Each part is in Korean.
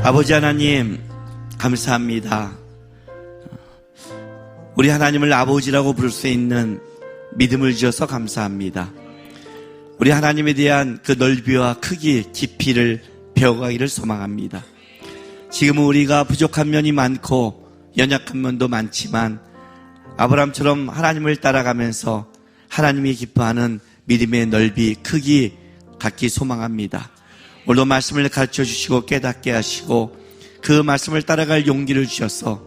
아버지 하나님, 감사합니다. 우리 하나님을 아버지라고 부를 수 있는 믿음을 주셔서 감사합니다. 우리 하나님에 대한 그 넓이와 크기, 깊이를 배워가기를 소망합니다. 지금은 우리가 부족한 면이 많고 연약한 면도 많지만 아브라함처럼 하나님을 따라가면서 하나님이 기뻐하는 믿음의 넓이, 크기 갖기 소망합니다. 오늘도 말씀을 가르쳐 주시고 깨닫게 하시고 그 말씀을 따라갈 용기를 주셔서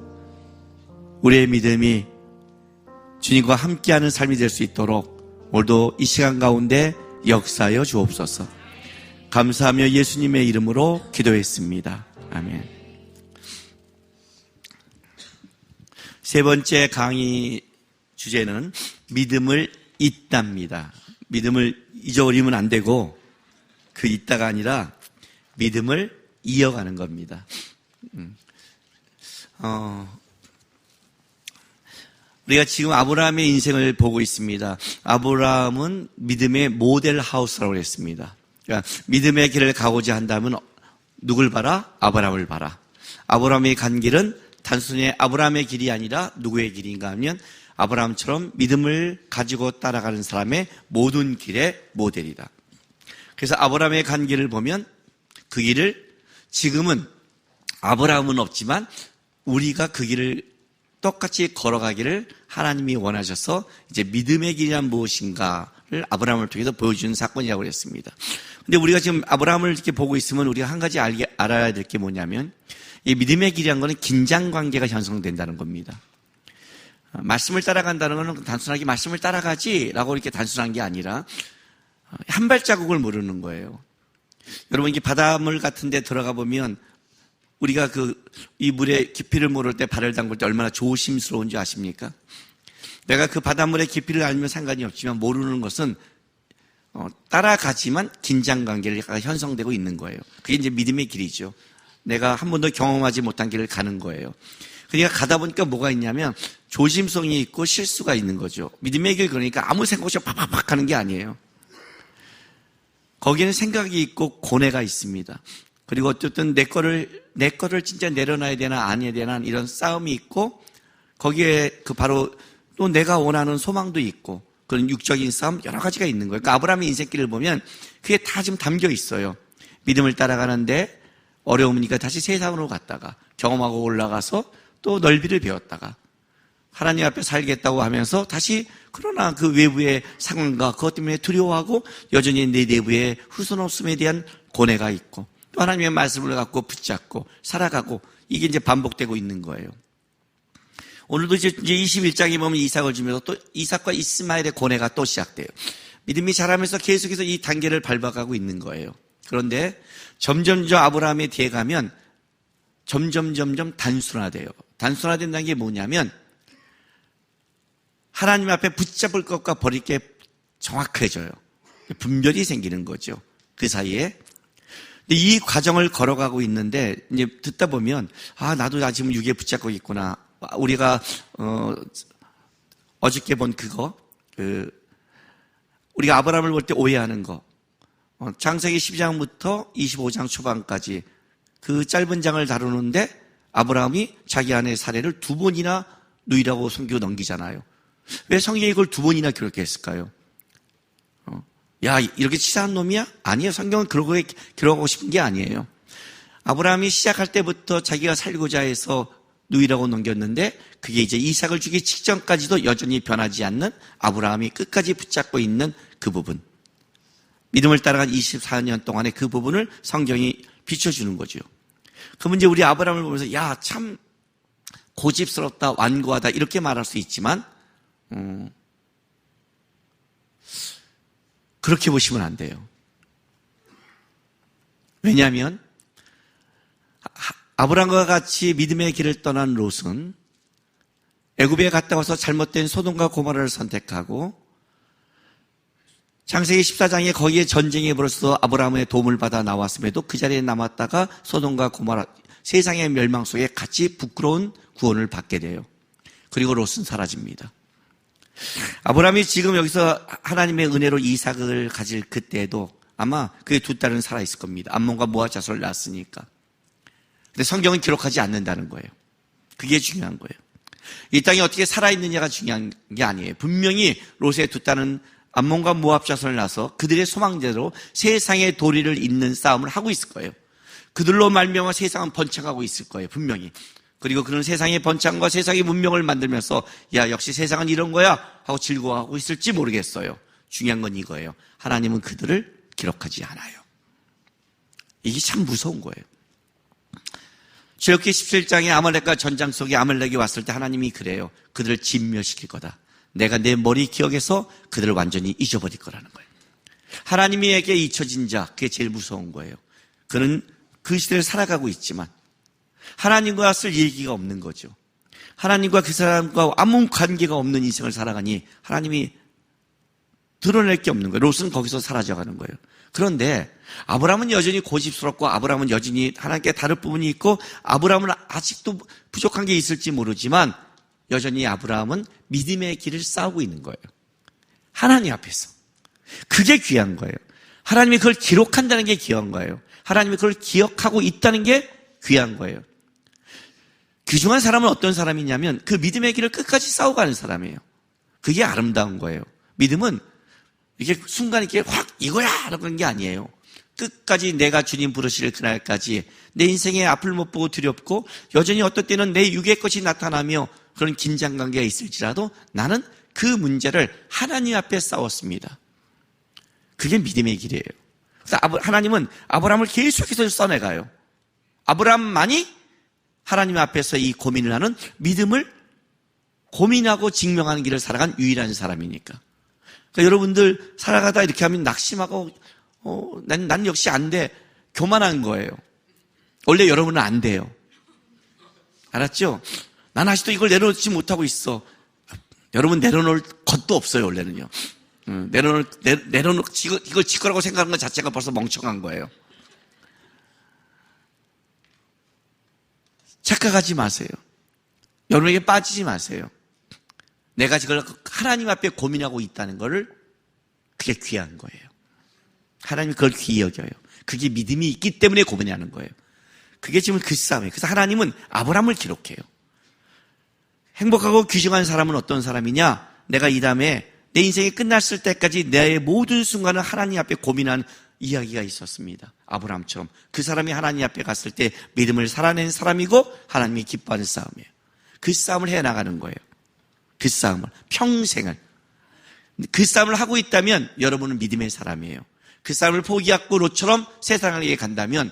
우리의 믿음이 주님과 함께하는 삶이 될 수 있도록 오늘도 이 시간 가운데 역사하여 주옵소서. 감사하며 예수님의 이름으로 기도했습니다. 아멘. 세 번째 강의 주제는 믿음을 잇답니다. 믿음을 잊어버리면 안 되고 그 잇다가 아니라 믿음을 이어가는 겁니다. 우리가 지금 아브라함의 인생을 보고 있습니다. 아브라함은 믿음의 모델 하우스라고 했습니다. 그러니까 믿음의 길을 가고자 한다면 누굴 봐라? 아브라함을 봐라. 아브라함이 간 길은 단순히 아브라함의 길이 아니라 누구의 길인가 하면 아브라함처럼 믿음을 가지고 따라가는 사람의 모든 길의 모델이다. 그래서 아브라함의 간 길을 보면 그 길을 지금은 아브라함은 없지만 우리가 그 길을 똑같이 걸어가기를 하나님이 원하셔서 이제 믿음의 길이란 무엇인가를 아브라함을 통해서 보여주는 사건이라고 했습니다. 근데 우리가 지금 아브라함을 이렇게 보고 있으면 우리가 한 가지 알아야 될 게 뭐냐면 이 믿음의 길이란 거는 긴장 관계가 형성된다는 겁니다. 말씀을 따라간다는 것은 단순하게 말씀을 따라가지라고 이렇게 단순한 게 아니라 한 발자국을 모르는 거예요. 여러분 이게 바닷물 같은 데 들어가 보면 우리가 이 물의 깊이를 모를 때 발을 담글 때 얼마나 조심스러운지 아십니까? 내가 그 바닷물의 깊이를 알면 상관이 없지만 모르는 것은 따라가지만 긴장 관계가 형성되고 있는 거예요. 그게 이제 믿음의 길이죠. 내가 한 번도 경험하지 못한 길을 가는 거예요. 그러니까 가다 보니까 뭐가 있냐면 조심성이 있고 실수가 있는 거죠. 믿음의 길 그러니까 아무 생각 없이 팍팍팍 하는 게 아니에요. 거기에는 생각이 있고 고뇌가 있습니다. 그리고 어쨌든 내 거를 진짜 내려놔야 되나 안 해야 되나 이런 싸움이 있고 거기에 바로 또 내가 원하는 소망도 있고 그런 육적인 싸움 여러 가지가 있는 거예요. 그러니까 아브라함의 인생길을 보면 그게 다 지금 담겨 있어요. 믿음을 따라가는데 어려우니까 다시 세상으로 갔다가 경험하고 올라가서 또 넓이를 배웠다가 하나님 앞에 살겠다고 하면서 다시 그러나 그 외부의 상황과 그것 때문에 두려워하고 여전히 내 내부에 후손 없음에 대한 고뇌가 있고 또 하나님의 말씀을 갖고 붙잡고 살아가고 이게 이제 반복되고 있는 거예요. 오늘도 이제 21장에 보면 이삭을 주면서 또 이삭과 이스마엘의 고뇌가 또 시작돼요. 믿음이 자라면서 계속해서 이 단계를 밟아가고 있는 거예요. 그런데 점점 아브라함에 뒤에 가면 점점 단순화돼요. 단순화된다는 게 뭐냐면 하나님 앞에 붙잡을 것과 버릴 게 정확해져요. 분별이 생기는 거죠. 그 사이에. 근데 이 과정을 걸어가고 있는데 이제 듣다 보면 나도 지금 육에 붙잡고 있구나. 우리가 어저께 본 우리가 아브라함을 볼 때 오해하는 거. 창세기 12장부터 25장 초반까지 그 짧은 장을 다루는데 아브라함이 자기 아내의 사례를 2번이나 누이라고 숨기고 넘기잖아요. 왜 성경이 이걸 2번이나 기록했을까요? 야, 이렇게 치사한 놈이야? 아니에요. 성경은 그러고 기록하고 싶은 게 아니에요. 아브라함이 시작할 때부터 자기가 살고자 해서 누이라고 넘겼는데 그게 이제 이삭을 주기 직전까지도 여전히 변하지 않는 아브라함이 끝까지 붙잡고 있는 그 부분. 믿음을 따라간 24년 동안의 그 부분을 성경이 비춰주는 거죠. 그러면 이제 우리 아브라함을 보면서 야, 참 고집스럽다, 완고하다 이렇게 말할 수 있지만 그렇게 보시면 안 돼요. 왜냐하면 아브라함과 같이 믿음의 길을 떠난 롯은 애굽에 갔다 와서 잘못된 소돔과 고모라를 선택하고 창세기 14장에 거기에 전쟁이 벌어서 아브라함의 도움을 받아 나왔음에도 그 자리에 남았다가 소돔과 고모라 세상의 멸망 속에 같이 부끄러운 구원을 받게 돼요. 그리고 롯은 사라집니다. 아브라함이 지금 여기서 하나님의 은혜로 이삭을 가질 그때에도 아마 그의 두 딸은 살아있을 겁니다. 암몬과 모압 자손을 낳았으니까. 근데 성경은 기록하지 않는다는 거예요. 그게 중요한 거예요. 이 땅이 어떻게 살아있느냐가 중요한 게 아니에요. 분명히 롯의 두 딸은 암몬과 모압 자손을 낳아서 그들의 소망대로 세상의 도리를 잇는 싸움을 하고 있을 거예요. 그들로 말미암아 세상은 번창하고 있을 거예요. 분명히. 그리고 그런 세상의 번창과 세상의 문명을 만들면서 야 역시 세상은 이런 거야 하고 즐거워하고 있을지 모르겠어요. 중요한 건 이거예요. 하나님은 그들을 기록하지 않아요. 이게 참 무서운 거예요. 출애굽기 17장에 아말렉과 전장 속에 아말렉이 왔을 때 하나님이 그래요. 그들을 진멸시킬 거다. 내가 내 머리 기억에서 그들을 완전히 잊어버릴 거라는 거예요. 하나님에게 잊혀진 자, 그게 제일 무서운 거예요. 그는 그 시대를 살아가고 있지만 하나님과 쓸 얘기가 없는 거죠. 하나님과 그 사람과 아무 관계가 없는 인생을 살아가니 하나님이 드러낼 게 없는 거예요. 롯은 거기서 사라져가는 거예요. 그런데 아브라함은 여전히 고집스럽고 아브라함은 여전히 하나님께 다를 부분이 있고 아브라함은 아직도 부족한 게 있을지 모르지만 여전히 아브라함은 믿음의 길을 싸우고 있는 거예요. 하나님 앞에서. 그게 귀한 거예요. 하나님이 그걸 기록한다는 게 귀한 거예요. 하나님이 그걸 기억하고 있다는 게 귀한 거예요. 귀중한 사람은 어떤 사람이냐면 그 믿음의 길을 끝까지 싸워가는 사람이에요. 그게 아름다운 거예요. 믿음은 이게 순간 이렇게 확 이거야! 그런 게 아니에요. 끝까지 내가 주님 부르실 그날까지 내 인생의 앞을 못 보고 두렵고 여전히 어떨 때는 내 육의 것이 나타나며 그런 긴장관계가 있을지라도 나는 그 문제를 하나님 앞에 싸웠습니다. 그게 믿음의 길이에요. 그래서 하나님은 아브라함을 계속해서 써내가요. 아브라함만이 하나님 앞에서 이 고민을 하는 믿음을 고민하고 증명하는 길을 살아간 유일한 사람이니까. 그러니까 여러분들 살아가다 이렇게 하면 낙심하고 난 역시 안 돼. 교만한 거예요. 원래 여러분은 안 돼요. 알았죠? 난 아직도 이걸 내려놓지 못하고 있어. 여러분 내려놓을 것도 없어요, 원래는요. 이걸 지 거라고 생각하는 것 자체가 벌써 멍청한 거예요. 착각하지 마세요. 여러분에게 빠지지 마세요. 내가 지금 하나님 앞에 고민하고 있다는 거를 그게 귀한 거예요. 하나님이 그걸 귀히 여겨요. 그게 믿음이 있기 때문에 고민하는 거예요. 그게 지금 그 싸움이에요. 그래서 하나님은 아브라함을 기록해요. 행복하고 귀중한 사람은 어떤 사람이냐? 내가 이 다음에 내 인생이 끝났을 때까지 내 모든 순간을 하나님 앞에 고민한 이야기가 있었습니다. 아브라함처럼. 그 사람이 하나님 앞에 갔을 때 믿음을 살아낸 사람이고 하나님이 기뻐하는 싸움이에요. 그 싸움을 해나가는 거예요. 그 싸움을. 평생을. 그 싸움을 하고 있다면 여러분은 믿음의 사람이에요. 그 싸움을 포기하고 롯처럼 세상에 간다면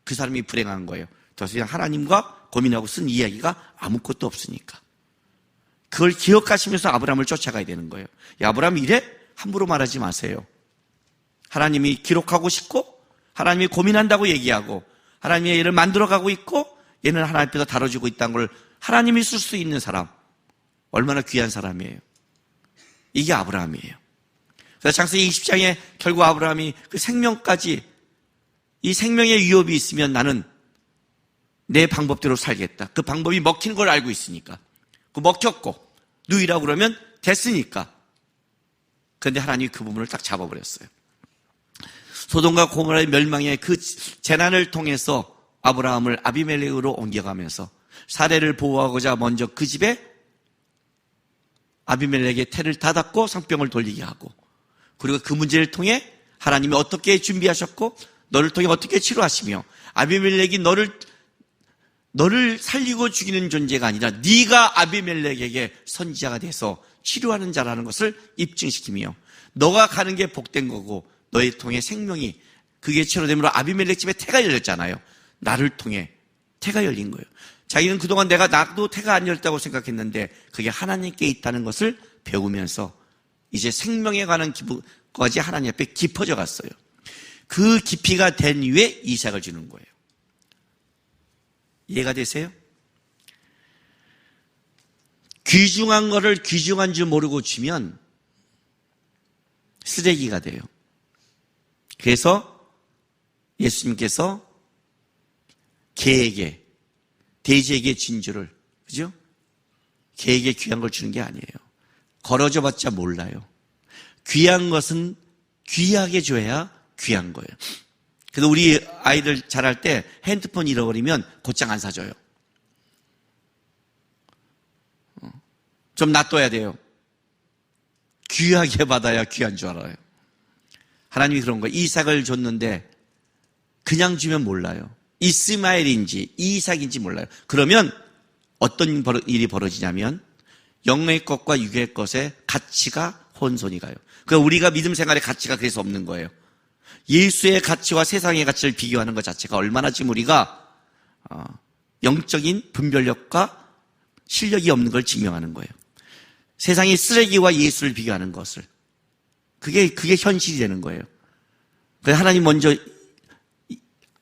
그 사람이 불행한 거예요. 더 이상 하나님과 고민하고 쓴 이야기가 아무것도 없으니까. 그걸 기억하시면서 아브라함을 쫓아가야 되는 거예요. 야, 아브라함 이래? 함부로 말하지 마세요. 하나님이 기록하고 싶고 하나님이 고민한다고 얘기하고 하나님이 얘를 만들어가고 있고 얘는 하나님 앞에서 다뤄주고 있다는 걸 하나님이 쓸 수 있는 사람. 얼마나 귀한 사람이에요. 이게 아브라함이에요. 그래서 창세기 20장에 결국 아브라함이 그 생명까지 이 생명의 위협이 있으면 나는 내 방법대로 살겠다. 그 방법이 먹히는 걸 알고 있으니까. 그 먹혔고 누이라고 그러면 됐으니까. 그런데 하나님이 그 부분을 딱 잡아버렸어요. 소돔과 고모라의 멸망의 그 재난을 통해서 아브라함을 아비멜렉으로 옮겨가면서 사례를 보호하고자 먼저 그 집에 아비멜렉의 태를 닫았고 성병을 돌리게 하고 그리고 그 문제를 통해 하나님이 어떻게 준비하셨고 너를 통해 어떻게 치료하시며 아비멜렉이 너를 살리고 죽이는 존재가 아니라 네가 아비멜렉에게 선지자가 돼서 치료하는 자라는 것을 입증시키며 너가 가는 게 복된 거고 너의 통해 생명이 그게 치료됨으로 아비멜렉 집에 태가 열렸잖아요. 나를 통해 태가 열린 거예요. 자기는 그동안 나도 태가 안 열렸다고 생각했는데 그게 하나님께 있다는 것을 배우면서 이제 생명에 관한 기부까지 하나님 앞에 깊어져 갔어요. 그 깊이가 된 이후에 이삭을 주는 거예요. 이해가 되세요? 귀중한 거를 귀중한 줄 모르고 주면 쓰레기가 돼요. 그래서 예수님께서 개에게, 돼지에게 진주를, 그죠? 개에게 귀한 걸 주는 게 아니에요. 걸어줘 봤자 몰라요. 귀한 것은 귀하게 줘야 귀한 거예요. 그래서 우리 아이들 자랄 때 핸드폰 잃어버리면 곧장 안 사줘요. 좀 놔둬야 돼요. 귀하게 받아야 귀한 줄 알아요. 하나님이 그런 거예요. 이삭을 줬는데 그냥 주면 몰라요. 이스마엘인지 이삭인지 몰라요. 그러면 어떤 일이 벌어지냐면 영의 것과 육의 것의 가치가 혼선이 가요. 그러니까 우리가 믿음 생활의 가치가 그래서 없는 거예요. 예수의 가치와 세상의 가치를 비교하는 것 자체가 얼마나 지금 우리가 영적인 분별력과 실력이 없는 걸 증명하는 거예요. 세상의 쓰레기와 예수를 비교하는 것을. 그게 현실이 되는 거예요. 그래서 하나님 먼저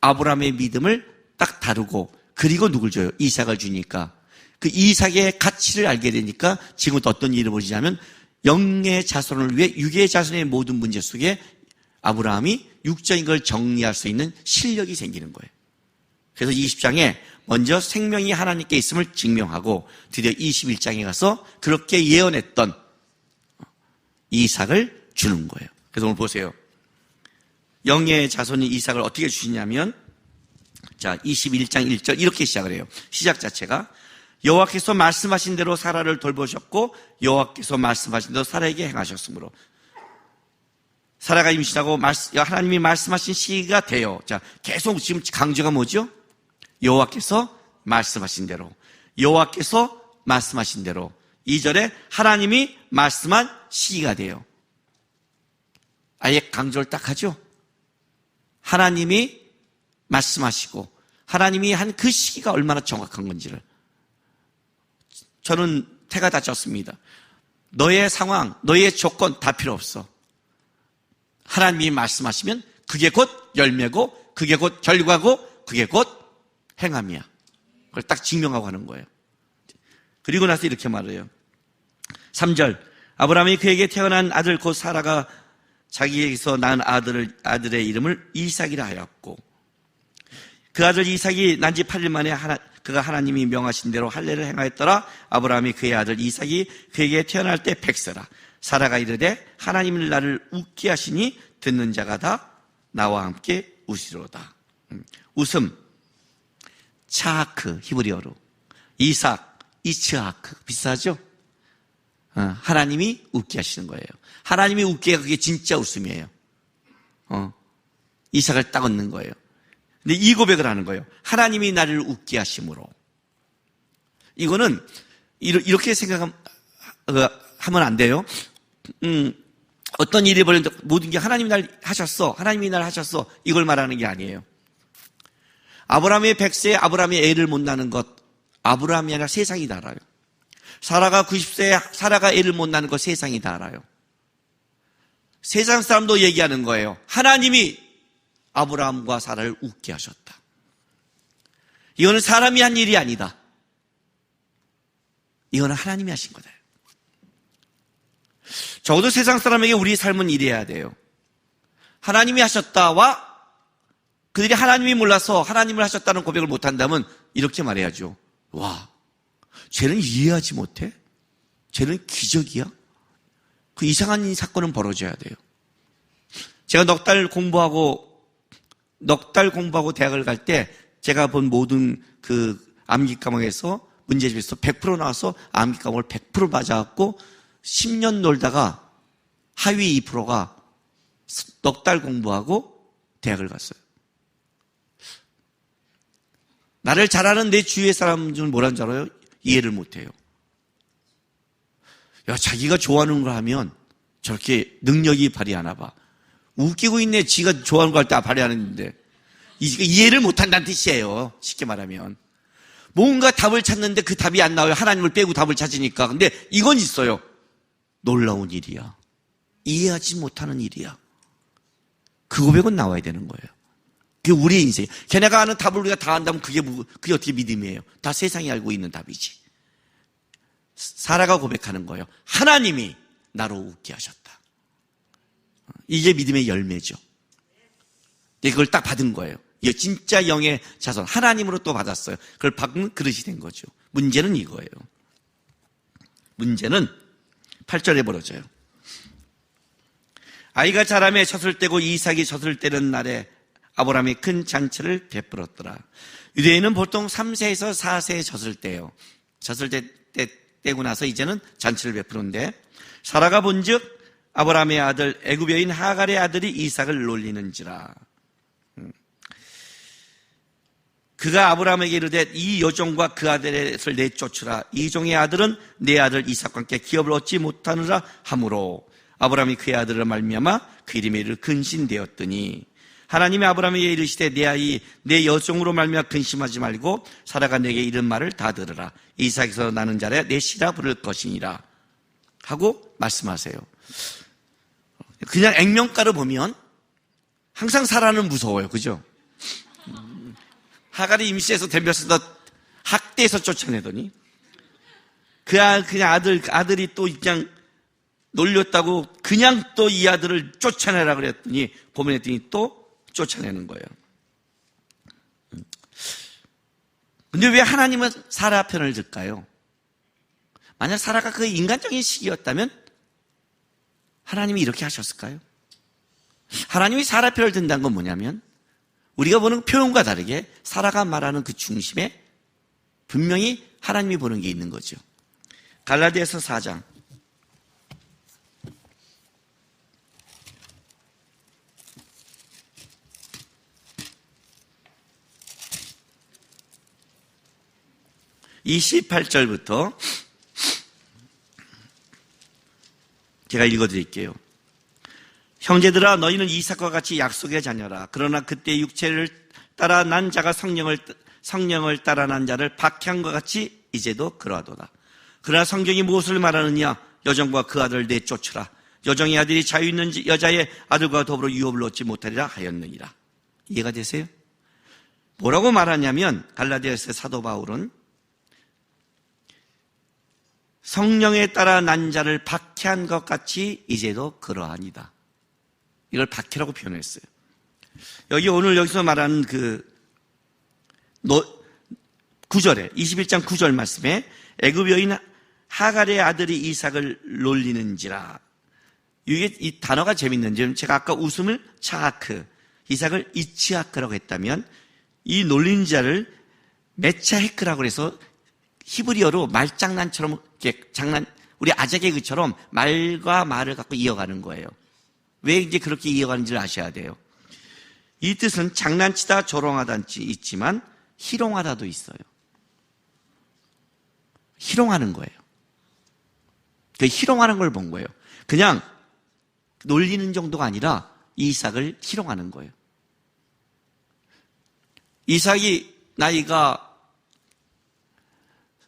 아브라함의 믿음을 딱 다루고 그리고 누굴 줘요? 이삭을 주니까 그 이삭의 가치를 알게 되니까 지금부터 어떤 일이 벌어지냐면 영의 자손을 위해 육의 자손의 모든 문제 속에 아브라함이 육적인 걸 정리할 수 있는 실력이 생기는 거예요. 그래서 20장에 먼저 생명이 하나님께 있음을 증명하고 드디어 21장에 가서 그렇게 예언했던 이삭을 주는 거예요. 그래서 오늘 보세요. 영의 자손인 이삭을 어떻게 주시냐면 자 21장 1절 이렇게 시작을 해요. 시작 자체가 여호와께서 말씀하신 대로 사라를 돌보셨고 여호와께서 말씀하신 대로 사라에게 행하셨으므로 사라가 임신하고 하나님이 말씀하신 시기가 돼요. 자 계속 지금 강조가 뭐죠? 여호와께서 말씀하신 대로 여호와께서 말씀하신 대로 2절에 하나님이 말씀한 시기가 돼요. 아예 강조를 딱 하죠. 하나님이 말씀하시고 하나님이 한 그 시기가 얼마나 정확한 건지를 저는 태가 다쳤습니다. 너의 상황, 너의 조건 다 필요 없어. 하나님이 말씀하시면 그게 곧 열매고 그게 곧 결과고 그게 곧 행함이야. 그걸 딱 증명하고 하는 거예요. 그리고 나서 이렇게 말해요. 3절 아브라함이 그에게 태어난 아들 곧 사라가 자기에게서 낳은 아들의 이름을 이삭이라 하였고 그 아들 이삭이 난 지 8일 만에 그가 하나님이 명하신 대로 할례를 행하였더라. 아브라함이 그의 아들 이삭이 그에게 태어날 때 100세라. 사라가 이르되 하나님은 나를 웃게 하시니 듣는 자가 다 나와 함께 웃으리로다. 웃음 차하크 히브리어로 이삭 이츠하크 비슷하죠? 하나님이 웃게 하시는 거예요. 하나님이 웃게 그게 진짜 웃음이에요. 이삭을 딱 얻는 거예요. 근데 이 고백을 하는 거예요. 하나님이 나를 웃게 하심으로. 이거는 이렇게 생각하면 안 돼요. 어떤 일이 벌어졌는데 모든 게 하나님이 날 하셨어. 하나님이 날 하셨어. 이걸 말하는 게 아니에요. 아브라함의 100세에 아브라함이 애를 못 낳는 것 아브라함이 아니라 세상이 다 알아요. 사라가 90세에 사라가 애를 못 낳는 것 세상이 다 알아요. 세상 사람도 얘기하는 거예요. 하나님이 아브라함과 사라를 웃게 하셨다. 이거는 사람이 한 일이 아니다. 이거는 하나님이 하신 거다. 적어도 세상 사람에게 우리 삶은 이래야 돼요. 하나님이 하셨다와 그들이 하나님이 몰라서 하나님을 하셨다는 고백을 못한다면 이렇게 말해야죠. 와, 쟤는 이해하지 못해? 쟤는 기적이야? 그 이상한 사건은 벌어져야 돼요. 제가 넉 달 공부하고 대학을 갈 때 제가 본 모든 그 암기 과목에서 문제집에서 100% 나와서 암기 과목을 100% 맞아갖고 10년 놀다가 하위 2%가 넉 달 공부하고 대학을 갔어요. 나를 잘 아는 내 주위의 사람들은 뭐라는 줄 알아요? 이해를 못해요. 야, 자기가 좋아하는 걸 하면 저렇게 능력이 발휘하나 봐. 웃기고 있네. 지가 좋아하는 거 할 때 발휘하는데. 이해를 못한다는 뜻이에요. 쉽게 말하면. 뭔가 답을 찾는데 그 답이 안 나와요. 하나님을 빼고 답을 찾으니까. 근데 이건 있어요. 놀라운 일이야. 이해하지 못하는 일이야. 그 고백은 나와야 되는 거예요. 그게 우리의 인생. 걔네가 아는 답을 우리가 다 안다면 그게 어떻게 믿음이에요? 다 세상이 알고 있는 답이지. 사라가 고백하는 거예요. 하나님이 나로 웃게 하셨다. 이게 믿음의 열매죠. 그걸 딱 받은 거예요. 이게 진짜 영의 자손. 하나님으로 또 받았어요. 그걸 받은 그릇이 된 거죠. 문제는 이거예요. 문제는 8절에 벌어져요. 아이가 자라매 젖을 떼고 이삭이 젖을 떼는 날에 아브라함이 큰 잔치를 베풀었더라. 유대인은 보통 3세에서 4세에 젖을 때요. 젖을 떼고 나서 이제는 잔치를 베푸는데, 사라가 본즉 아브라함의 아들 애굽 여인 하갈의 아들이 이삭을 놀리는지라. 그가 아브라함에게 이르되 이 여종과 그 아들을 내쫓으라. 이 종의 아들은 내 아들 이삭과 함께 기업을 얻지 못하느라 하므로 아브라함이 그의 아들을 말미암아 그 이름에 이르 근신되었더니, 하나님이 아브라함에게 이르시되 내 아이 내 여종으로 말미암아 근심하지 말고 사라가 내게 이른 말을 다 들으라. 이삭에서 나는 자라 내 씨라 부를 것이니라 하고 말씀하세요. 그냥 액면가로 보면 항상 사라는 무서워요. 그죠? 하갈이 임시해서 덤볐다 학대해서 쫓아내더니 그냥 아들이 또 그냥 놀렸다고 그냥 또 이 아들을 쫓아내라 그랬더니 고민했더니 또 쫓아내는 거예요. 근데 왜 하나님은 사라 편을 들까요? 만약 사라가 그 인간적인 시기였다면 하나님이 이렇게 하셨을까요? 하나님이 사라 편을 든다는 건 뭐냐면 우리가 보는 표현과 다르게 사라가 말하는 그 중심에 분명히 하나님이 보는 게 있는 거죠. 갈라디아서 4장 28절부터 제가 읽어드릴게요. 형제들아 너희는 이삭과 같이 약속의 자녀라. 그러나 그때 육체를 따라 난 자가 성령을 따라 난 자를 박해한 것 같이 이제도 그러하도다. 그러나 성경이 무엇을 말하느냐? 여종과 그 아들을 내쫓으라. 여종의 아들이 자유 있는 여자의 아들과 더불어 유업을 얻지 못하리라 하였느니라. 이해가 되세요? 뭐라고 말하냐면 갈라디아서 사도 바울은 성령에 따라 난 자를 박해한 것 같이 이제도 그러하니다. 이걸 박해라고 표현했어요. 오늘 여기서 말하는 9절에 21장 9절 말씀에 애굽 여인 하갈의 아들이 이삭을 놀리는지라. 이 단어가 재밌는 점, 제가 아까 웃음을 차하크, 이삭을 이츠하크라고 했다면 이 놀리는 자를 메차헤크라고 해서 히브리어로 말장난처럼 이렇게 우리 아재 개그처럼 말과 말을 갖고 이어가는 거예요. 왜 이제 그렇게 이어가는지를 아셔야 돼요. 이 뜻은 장난치다, 조롱하다 있지만 희롱하다도 있어요. 희롱하는 거예요. 그 희롱하는 걸 본 거예요. 그냥 놀리는 정도가 아니라 이삭을 희롱하는 거예요. 이삭이 나이가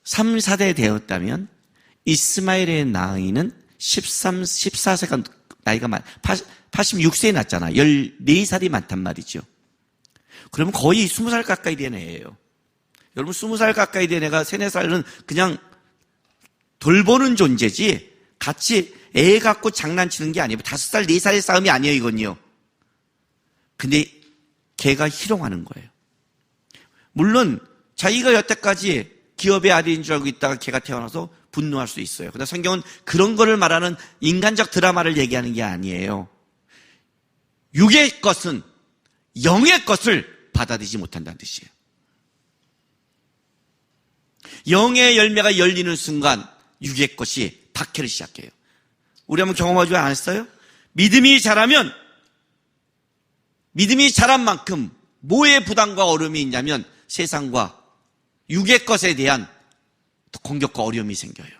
3, 4대 되었다면 이스마엘의 나이는 14세가 나이가 86세에 났잖아. 14살이 많단 말이죠. 그러면 거의 20살 가까이 된 애예요. 여러분 20살 가까이 된 애가 3, 4살은 그냥 돌보는 존재지 같이 애 갖고 장난치는 게 아니에요. 5살, 4살의 싸움이 아니에요, 이건요. 근데 걔가 희롱하는 거예요. 물론 자기가 여태까지 기업의 아들인 줄 알고 있다가 걔가 태어나서 분노할 수 있어요. 그러나 성경은 그런 거를 말하는 인간적 드라마를 얘기하는 게 아니에요. 육의 것은 영의 것을 받아들이지 못한다는 뜻이에요. 영의 열매가 열리는 순간 육의 것이 박해를 시작해요. 우리 한번 경험하지 않았어요? 믿음이 자라면 믿음이 자란 만큼 뭐의 부담과 어려움이 있냐면 세상과 육의 것에 대한 공격과 어려움이 생겨요.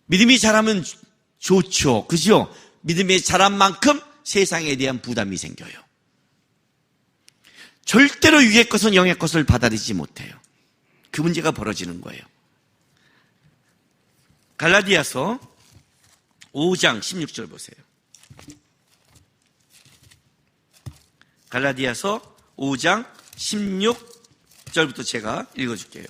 믿음이 자라면 좋죠. 그죠? 믿음이 자란 만큼 세상에 대한 부담이 생겨요. 절대로 육의 것은 영의 것을 받아들이지 못해요. 그 문제가 벌어지는 거예요. 갈라디아서 5장 16절 보세요. 갈라디아서 5장 16절부터 제가 읽어줄게요.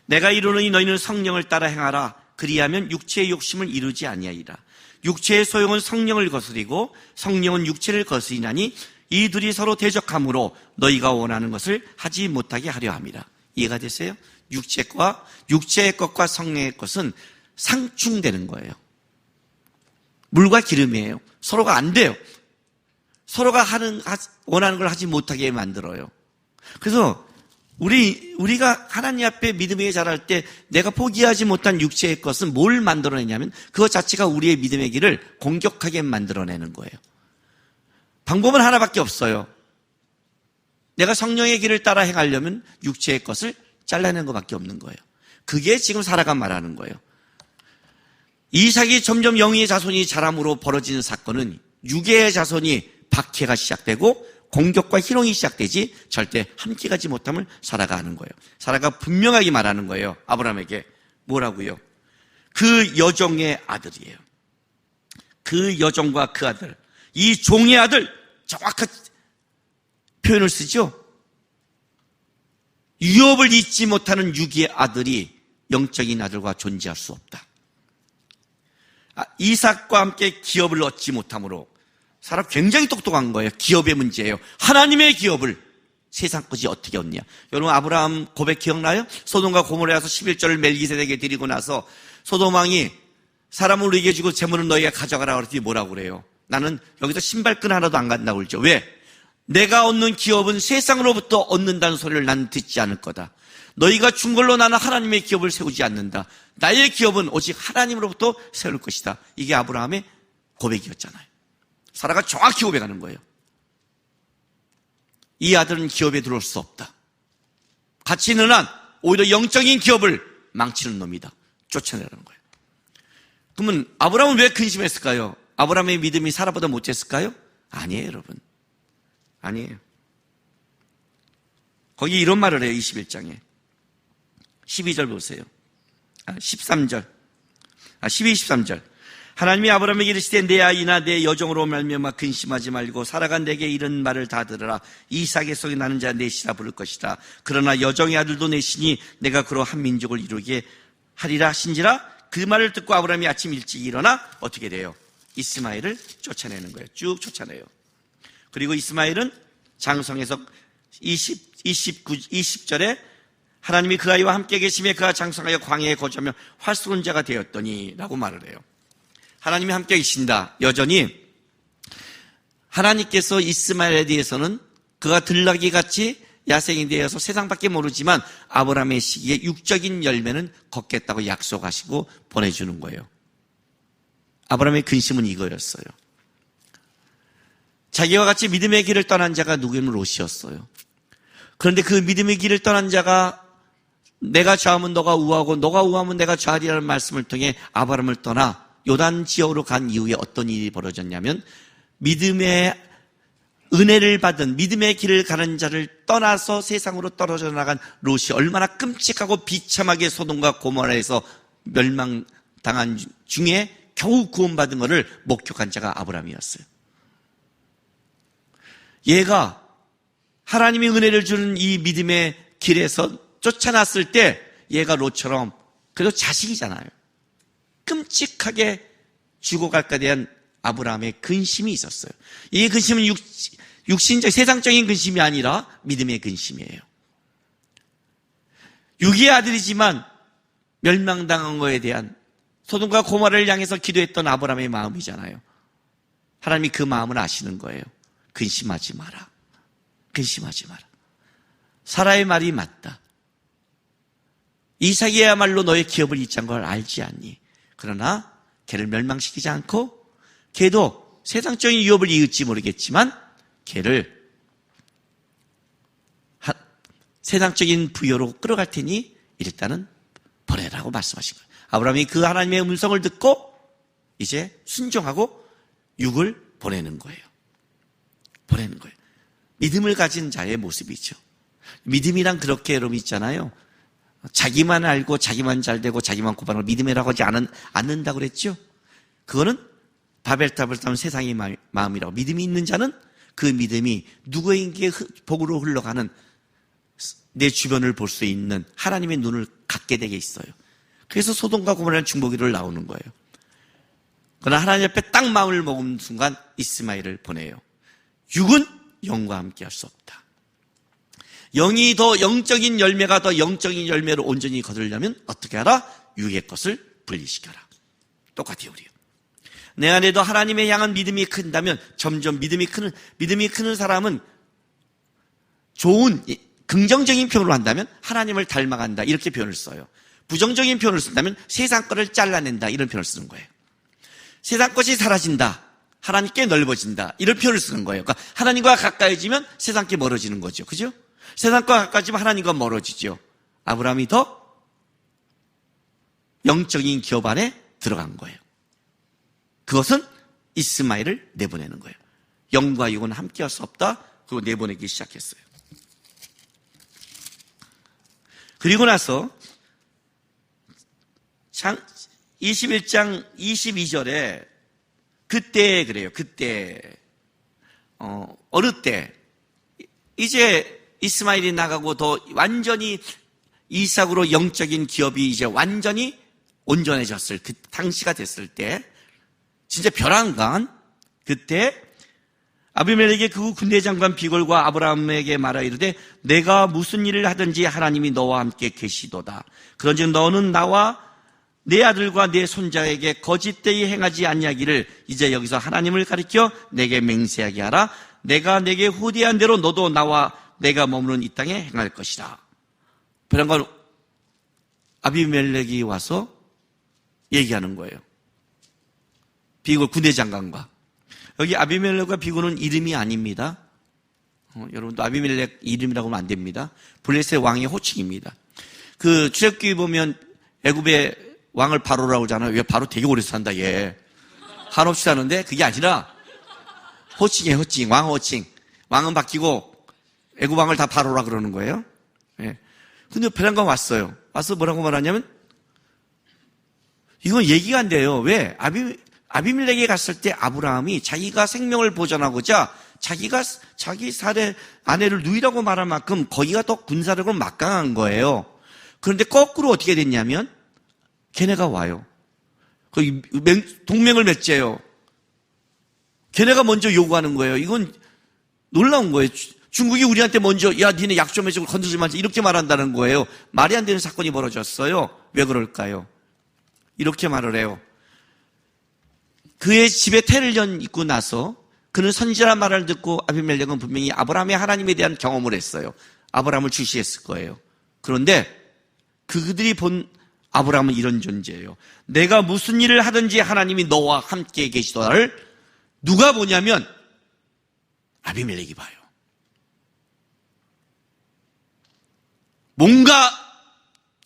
내가 이르노니 너희는 성령을 따라 행하라. 그리하면 육체의 욕심을 이루지 아니하리라. 육체의 소용은 성령을 거스리고 성령은 육체를 거스리나니 이 둘이 서로 대적함으로 너희가 원하는 것을 하지 못하게 하려 함이라. 이해가 되세요? 육체의 것과 성령의 것은 상충되는 거예요. 물과 기름이에요. 서로가 안 돼요. 서로가 원하는 걸 하지 못하게 만들어요. 그래서 우리가 하나님 앞에 믿음에 자랄 때 내가 포기하지 못한 육체의 것은 뭘 만들어내냐면 그것 자체가 우리의 믿음의 길을 공격하게 만들어내는 거예요. 방법은 하나밖에 없어요. 내가 성령의 길을 따라 행하려면 육체의 것을 잘라내는 것밖에 없는 거예요. 그게 지금 사라가 말하는 거예요. 이삭이 점점 영의 자손이 자람으로 벌어지는 사건은 육의 자손이 박해가 시작되고 공격과 희롱이 시작되지 절대 함께 가지 못함을 사라가 아는 거예요. 사라가 분명하게 말하는 거예요. 아브라함에게 뭐라고요? 그 여종의 아들이에요. 그 여종과 그 아들, 이 종의 아들, 정확한 표현을 쓰죠. 유업을 잊지 못하는 육의 아들이 영적인 아들과 존재할 수 없다. 이삭과 함께 기업을 얻지 못함으로 사라 굉장히 똑똑한 거예요. 기업의 문제예요. 하나님의 기업을 세상 것이 어떻게 얻냐. 여러분 아브라함 고백 기억나요? 소돔과 고모라에서 11절을 멜기세덱에게 드리고 나서 소돔 왕이 사람을 우리에게 주고 재물은 너희가 가져가라 그랬더니 뭐라고 그래요? 나는 여기서 신발끈 하나도 안 간다고 그러죠. 왜? 내가 얻는 기업은 세상으로부터 얻는다는 소리를 난 듣지 않을 거다. 너희가 준 걸로 나는 하나님의 기업을 세우지 않는다. 나의 기업은 오직 하나님으로부터 세울 것이다. 이게 아브라함의 고백이었잖아요. 사라가 정확히 고백하는 거예요. 이 아들은 기업에 들어올 수 없다. 가치 있는 한 오히려 영적인 기업을 망치는 놈이다. 쫓아내라는 거예요. 그러면 아브라함은 왜 근심했을까요? 아브라함의 믿음이 사라보다 못했을까요? 아니에요, 여러분. 아니에요. 거기 이런 말을 해요. 21장에 12절 보세요. 13절 12, 13절 하나님이 아브라함에게 이르시되 내 아이나 내 여종으로 말미암아 근심하지 말고 사라가 내게 이런 말을 다 들으라. 이삭의 속에 나는 자 넷이라 부를 것이다. 그러나 여종의 아들도 넷이니 내가 그로 한 민족을 이루게 하리라 하신지라. 그 말을 듣고 아브라함이 아침 일찍 일어나 어떻게 돼요? 이스마엘을 쫓아내는 거예요. 쭉 쫓아내요. 그리고 이스마엘은 장성에서 20절에 하나님이 그 아이와 함께 계시며 그가 장성하여 광야에 거주하며 활스러운 자가 되었더니 라고 말을 해요. 하나님이 함께 계신다. 여전히 하나님께서 이스마엘에 대해서는 그가 들나귀 같이 야생이 되어서 세상밖에 모르지만 아브라함의 시기에 육적인 열매는 걷겠다고 약속하시고 보내주는 거예요. 아브라함의 근심은 이거였어요. 자기와 같이 믿음의 길을 떠난 자가 누구냐면 롯이었어요. 그런데 그 믿음의 길을 떠난 자가 내가 좌하면 너가 우하고 너가 우하면 내가 좌하리라는 말씀을 통해 아브라함을 떠나 요단 지역으로 간 이후에 어떤 일이 벌어졌냐면 믿음의 은혜를 받은 믿음의 길을 가는 자를 떠나서 세상으로 떨어져 나간 롯이 얼마나 끔찍하고 비참하게 소돔과 고모라에서 멸망당한 중에 겨우 구원받은 것을 목격한 자가 아브라함이었어요. 얘가 하나님이 은혜를 주는 이 믿음의 길에서 쫓아났을 때 얘가 롯처럼 그래도 자식이잖아요. 끔찍하게 죽어갈까 대한 아브라함의 근심이 있었어요. 이 근심은 육신적 세상적인 근심이 아니라 믿음의 근심이에요. 육의 아들이지만 멸망당한 것에 대한 소돔과 고모라를 향해서 기도했던 아브라함의 마음이잖아요. 하나님이 그 마음을 아시는 거예요. 근심하지 마라. 근심하지 마라. 사라의 말이 맞다. 이삭이야말로 너의 기업을 잊지 않은 걸 알지 않니? 그러나 걔를 멸망시키지 않고 걔도 세상적인 유업을 이을지 모르겠지만 걔를 세상적인 부여로 끌어갈 테니 일단은 보내라고 말씀하신 거예요. 아브라함이 그 하나님의 음성을 듣고 이제 순종하고 육을 보내는 거예요. 보내는 거예요. 믿음을 가진 자의 모습이죠. 믿음이란 그렇게 여러분 있잖아요. 자기만 알고 자기만 잘 되고 자기만 고발하고 믿음이라고 하지 않는다고 그랬죠. 그거는 바벨탑을 쌓은 세상의 마음이라고. 믿음이 있는 자는 그 믿음이 누구에게 복으로 흘러가는 내 주변을 볼 수 있는 하나님의 눈을 갖게 되게 있어요. 그래서 소돔과 고모라는 중보기를 나오는 거예요. 그러나 하나님 앞에 딱 마음을 먹은 순간 이스마엘을 보내요. 육은 영과 함께 할 수 없다. 영이 더 영적인 열매가 더 영적인 열매로 온전히 거두려면 어떻게 하라? 육의 것을 분리시켜라. 똑같아요, 우리요. 내 안에도 하나님에 향한 믿음이 큰다면 점점 믿음이 크는 사람은 좋은 긍정적인 표현을 한다면 하나님을 닮아간다 이렇게 표현을 써요. 부정적인 표현을 쓴다면 세상 것을 잘라낸다 이런 표현을 쓰는 거예요. 세상 것이 사라진다, 하나님께 넓어진다 이런 표현을 쓰는 거예요. 그러니까 하나님과 가까이지면 세상께 멀어지는 거죠. 그죠? 세상과 가까이지면 하나님과 멀어지죠. 아브라함이 더 영적인 기업 안에 들어간 거예요. 그것은 이스마엘을 내보내는 거예요. 영과 육은 함께 할 수 없다. 그리고 내보내기 시작했어요. 그리고 나서 21장 22절에 그때 그래요. 그때 어느 때 이제 이스마엘이 나가고 더 완전히 이삭으로 영적인 기업이 이제 완전히 온전해졌을 그 당시가 됐을 때 진짜 벼랑간 그때 아비멜렉의 그 군대 장관 비골과 아브라함에게 말하 이르되 내가 무슨 일을 하든지 하나님이 너와 함께 계시도다. 그런즉 너는 나와 내 아들과 내 손자에게 거짓되이 행하지 아니하기를 이제 여기서 하나님을 가리켜 내게 맹세하게 하라. 내가 내게 후대한 대로 너도 나와 내가 머무는 이 땅에 행할 것이다. 벼랑간 아비멜렉이 와서 얘기하는 거예요. 비골 군대 장관과. 여기 아비멜렉과 비골은 이름이 아닙니다. 여러분도 아비멜렉 이름이라고 하면 안 됩니다. 블레셋 왕의 호칭입니다. 그 출애굽기 보면 애굽의 왕을 바로라고 하잖아요. 왜 바로 되게 오래 산다 얘. 한없이 사는데 그게 아니라 호칭이에요. 호칭. 왕 호칭. 왕은 바뀌고 애굽 왕을 다 바로라 그러는 거예요. 예. 근데 벼랑간 왔어요. 와서 뭐라고 말하냐면 이건 얘기가 안 돼요. 왜? 아비멜렉에 갔을 때 아브라함이 자기가 생명을 보존하고자 자기가 자기 사례 아내를 누이라고 말할 만큼 거기가 더 군사력으로 막강한 거예요. 그런데 거꾸로 어떻게 됐냐면 걔네가 와요. 거기 동맹을 맺재요. 걔네가 먼저 요구하는 거예요. 이건 놀라운 거예요. 중국이 우리한테 먼저 야 니네 약 좀 해주고 건들지 말자 이렇게 말한다는 거예요. 말이 안 되는 사건이 벌어졌어요. 왜 그럴까요? 이렇게 말을 해요. 그의 집에 테를 입고 나서 그는 선지자란 말을 듣고 아비멜렉은 분명히 아브라함의 하나님에 대한 경험을 했어요. 아브라함을 주시했을 거예요. 그런데 그들이 본 아브라함은 이런 존재예요. 내가 무슨 일을 하든지 하나님이 너와 함께 계시더라를 누가 보냐면 아비멜렉이 봐요. 뭔가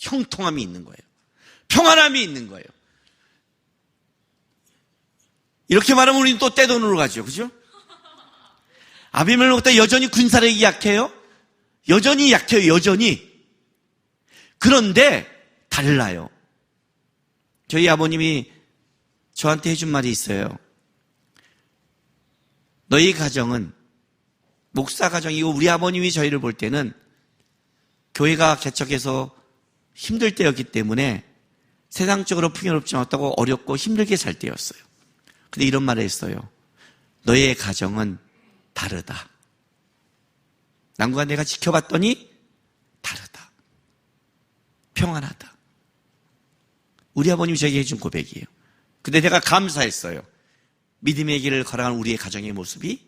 형통함이 있는 거예요. 평안함이 있는 거예요. 이렇게 말하면 우리는 또 떼돈으로 가죠. 그죠? 아비멜렉보다 여전히 군사력이 약해요. 여전히 약해요. 여전히. 그런데 달라요. 저희 아버님이 저한테 해준 말이 있어요. 너희 가정은 목사 가정이고 우리 아버님이 저희를 볼 때는 교회가 개척해서 힘들 때였기 때문에 세상적으로 풍요롭지 않았다고 어렵고 힘들게 살 때였어요. 근데 이런 말을 했어요. 너의 가정은 다르다. 남과 내가 지켜봤더니 다르다. 평안하다. 우리 아버님이 저에게 해준 고백이에요. 근데 내가 감사했어요. 믿음의 길을 걸어가는 우리의 가정의 모습이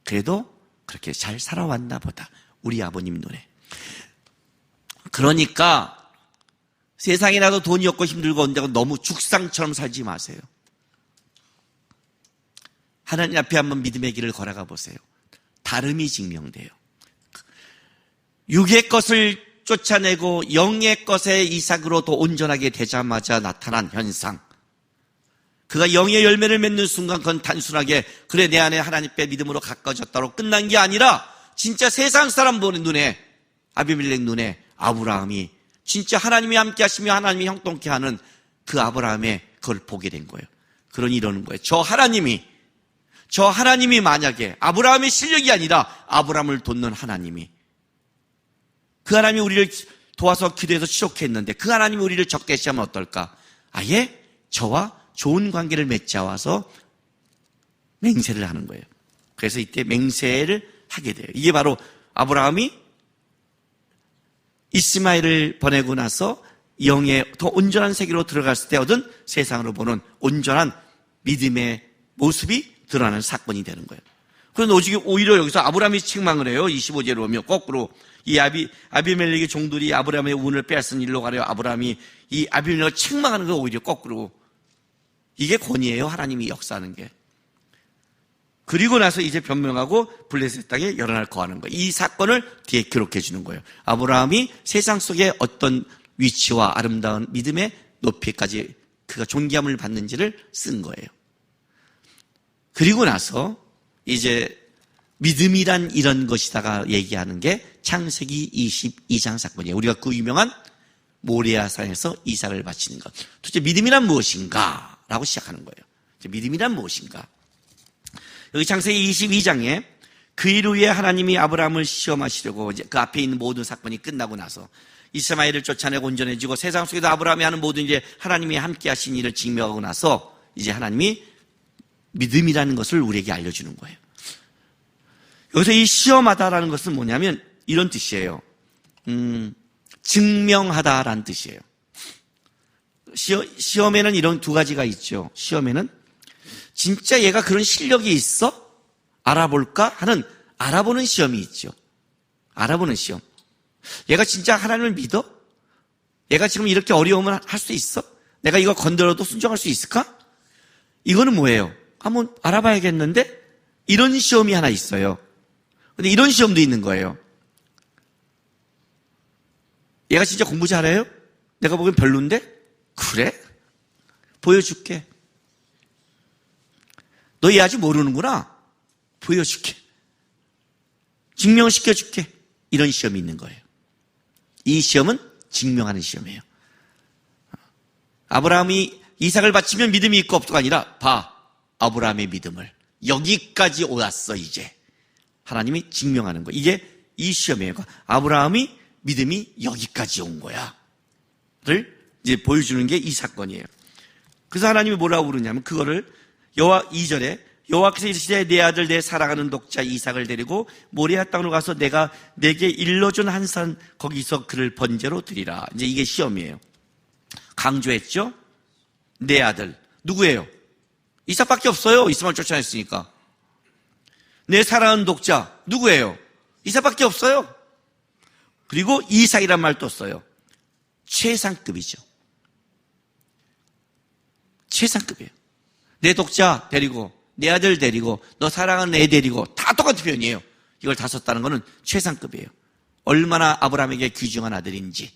그래도 그렇게 잘 살아왔나 보다. 우리 아버님 눈에. 그러니까 세상에 나도 돈이 없고 힘들고 온다고 너무 죽상처럼 살지 마세요. 하나님 앞에 한번 믿음의 길을 걸어가 보세요. 다름이 증명돼요. 육의 것을 쫓아내고 영의 것에 이삭으로 더 온전하게 되자마자 나타난 현상. 그가 영의 열매를 맺는 순간 그건 단순하게 그래 내 안에 하나님께 믿음으로 가까워졌다고 끝난 게 아니라 진짜 세상 사람 보는 눈에 아비멜렉 눈에 아브라함이 진짜 하나님이 함께 하시며 하나님이 형통케 하는 그 아브라함의 그걸 보게 된 거예요. 그러니 이러는 거예요. 저 하나님이 만약에 아브라함의 실력이 아니라 아브라함을 돕는 하나님이 그 하나님이 우리를 도와서 기도해서 치욕해 했는데 그 하나님이 우리를 적대시하면 어떨까? 아예 저와 좋은 관계를 맺자 와서 맹세를 하는 거예요. 그래서 이때 맹세를 하게 돼요. 이게 바로 아브라함이 이스마엘을 보내고 나서 영의 더 온전한 세계로 들어갔을 때 얻은 세상으로 보는 온전한 믿음의 모습이 드러나는 사건이 되는 거예요. 그런데 오히려 여기서 아브라함이 책망을 해요. 25절로 보면 거꾸로 이 아비멜렉의 종들이 아브라함의 운을 빼앗은 일로 가려 아브라함이 이 아비멜렉을 책망하는 거 오히려 거꾸로. 이게 권위예요. 하나님이 역사하는 게. 그리고 나서 이제 변명하고 블레셋 땅에 여러 날 거하는 거예요. 이 사건을 뒤에 기록해 주는 거예요. 아브라함이 세상 속에 어떤 위치와 아름다운 믿음의 높이까지 그가 존귀함을 받는지를 쓴 거예요. 그리고 나서 이제 믿음이란 이런 것이다가 얘기하는 게 창세기 22장 사건이에요. 우리가 그 유명한 모리아산에서 이삭을 바치는 것. 도대체 믿음이란 무엇인가? 라고 시작하는 거예요. 믿음이란 무엇인가? 여기 창세기 22장에 그 일 후에 하나님이 아브라함을 시험하시려고 이제 그 앞에 있는 모든 사건이 끝나고 나서 이스마엘을 쫓아내고 온전해지고 세상 속에서 아브라함이 하는 모든 이제 하나님이 함께 하신 일을 증명하고 나서 이제 하나님이 믿음이라는 것을 우리에게 알려주는 거예요. 여기서 이 시험하다라는 것은 뭐냐면 이런 뜻이에요. 증명하다라는 뜻이에요. 시험에는 이런 두 가지가 있죠. 시험에는 진짜 얘가 그런 실력이 있어? 알아볼까? 하는 알아보는 시험이 있죠. 알아보는 시험. 얘가 진짜 하나님을 믿어? 얘가 지금 이렇게 어려우면 할 수 있어? 내가 이거 건드려도 순종할 수 있을까? 이거는 뭐예요? 한번 알아봐야겠는데? 이런 시험이 하나 있어요. 근데 이런 시험도 있는 거예요. 얘가 진짜 공부 잘해요? 내가 보기엔 별론데? 그래? 보여줄게. 너 얘 아직 모르는구나? 보여줄게. 증명시켜줄게. 이런 시험이 있는 거예요. 이 시험은 증명하는 시험이에요. 아브라함이 이삭을 바치면 믿음이 있고 없고가 아니라 봐. 아브라함의 믿음을. 여기까지 왔어 이제. 하나님이 증명하는 거예요. 이게 이 시험이에요. 아브라함이 믿음이 여기까지 온 거야. 를 이제 보여주는 게 이 사건이에요. 그래서 하나님이 뭐라고 부르냐면 그거를 2절에 여호와께서 이르시되 내 아들 내 사랑하는 독자 이삭을 데리고 모리아 땅으로 가서 내가 내게 일러준 한 산 거기서 그를 번제로 드리라. 이제 이게 시험이에요. 강조했죠? 내 아들. 누구예요? 이삭밖에 없어요. 이스마엘 쫓아냈으니까. 내 사랑하는 독자. 누구예요? 이삭밖에 없어요. 그리고 이삭이란 말도 써요. 최상급이죠. 최상급이에요. 내 독자 데리고 내 아들 데리고 너 사랑하는 애 데리고 다 똑같은 표현이에요. 이걸 다 썼다는 것은 최상급이에요. 얼마나 아브라함에게 귀중한 아들인지.